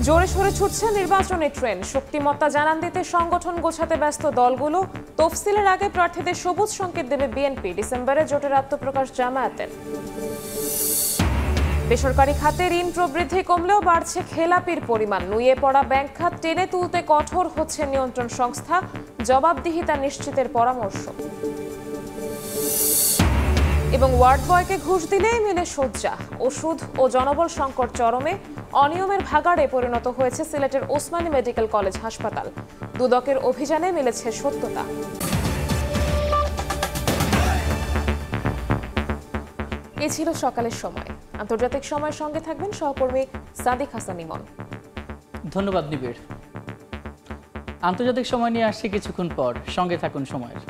জোরে সোরে ছুটছে নির্বাচনের ট্রেন। শক্তিমত্তা জানান দিতে সংগঠন গোছাতে ব্যস্ত দলগুলো। তফসিলের আগে প্রার্থীদের সবুজ সংকেত দেবে বিএনপি। ডিসেম্বরে জোটের আত্মপ্রকাশ জামায়াতের। বেসরকারি খাতে ঋণ প্রবৃদ্ধি কমলেও বাড়ছে খেলাপির পরিমাণ। নুয়ে পড়া ব্যাংক খাত টেনে তুলতে কঠোর হচ্ছে নিয়ন্ত্রণ সংস্থা। জবাবদিহিতা নিশ্চিতের পরামর্শ। এবং ওয়ার্ড বয়কে ঘুষ দিলেই মিলে শয্যা। ওষুধ ও জনবল সংকট চরমে। অনিয়মের ভাগাড়ে পরিণত হয়েছে সিলেটের ওসমানী মেডিকেল কলেজ হাসপাতাল। দুদকের অভিযানে মিলেছে সত্যতা। এ ছিল সকালের সময়। আন্তর্জাতিক সময়ের সঙ্গে থাকবেন সহকর্মী সাদিক হাসান ইমন। ধন্যবাদ নিবিড়। আন্তর্জাতিক সময় নিয়ে আসছে কিছুক্ষণ পর, সঙ্গে থাকুন সময়ের।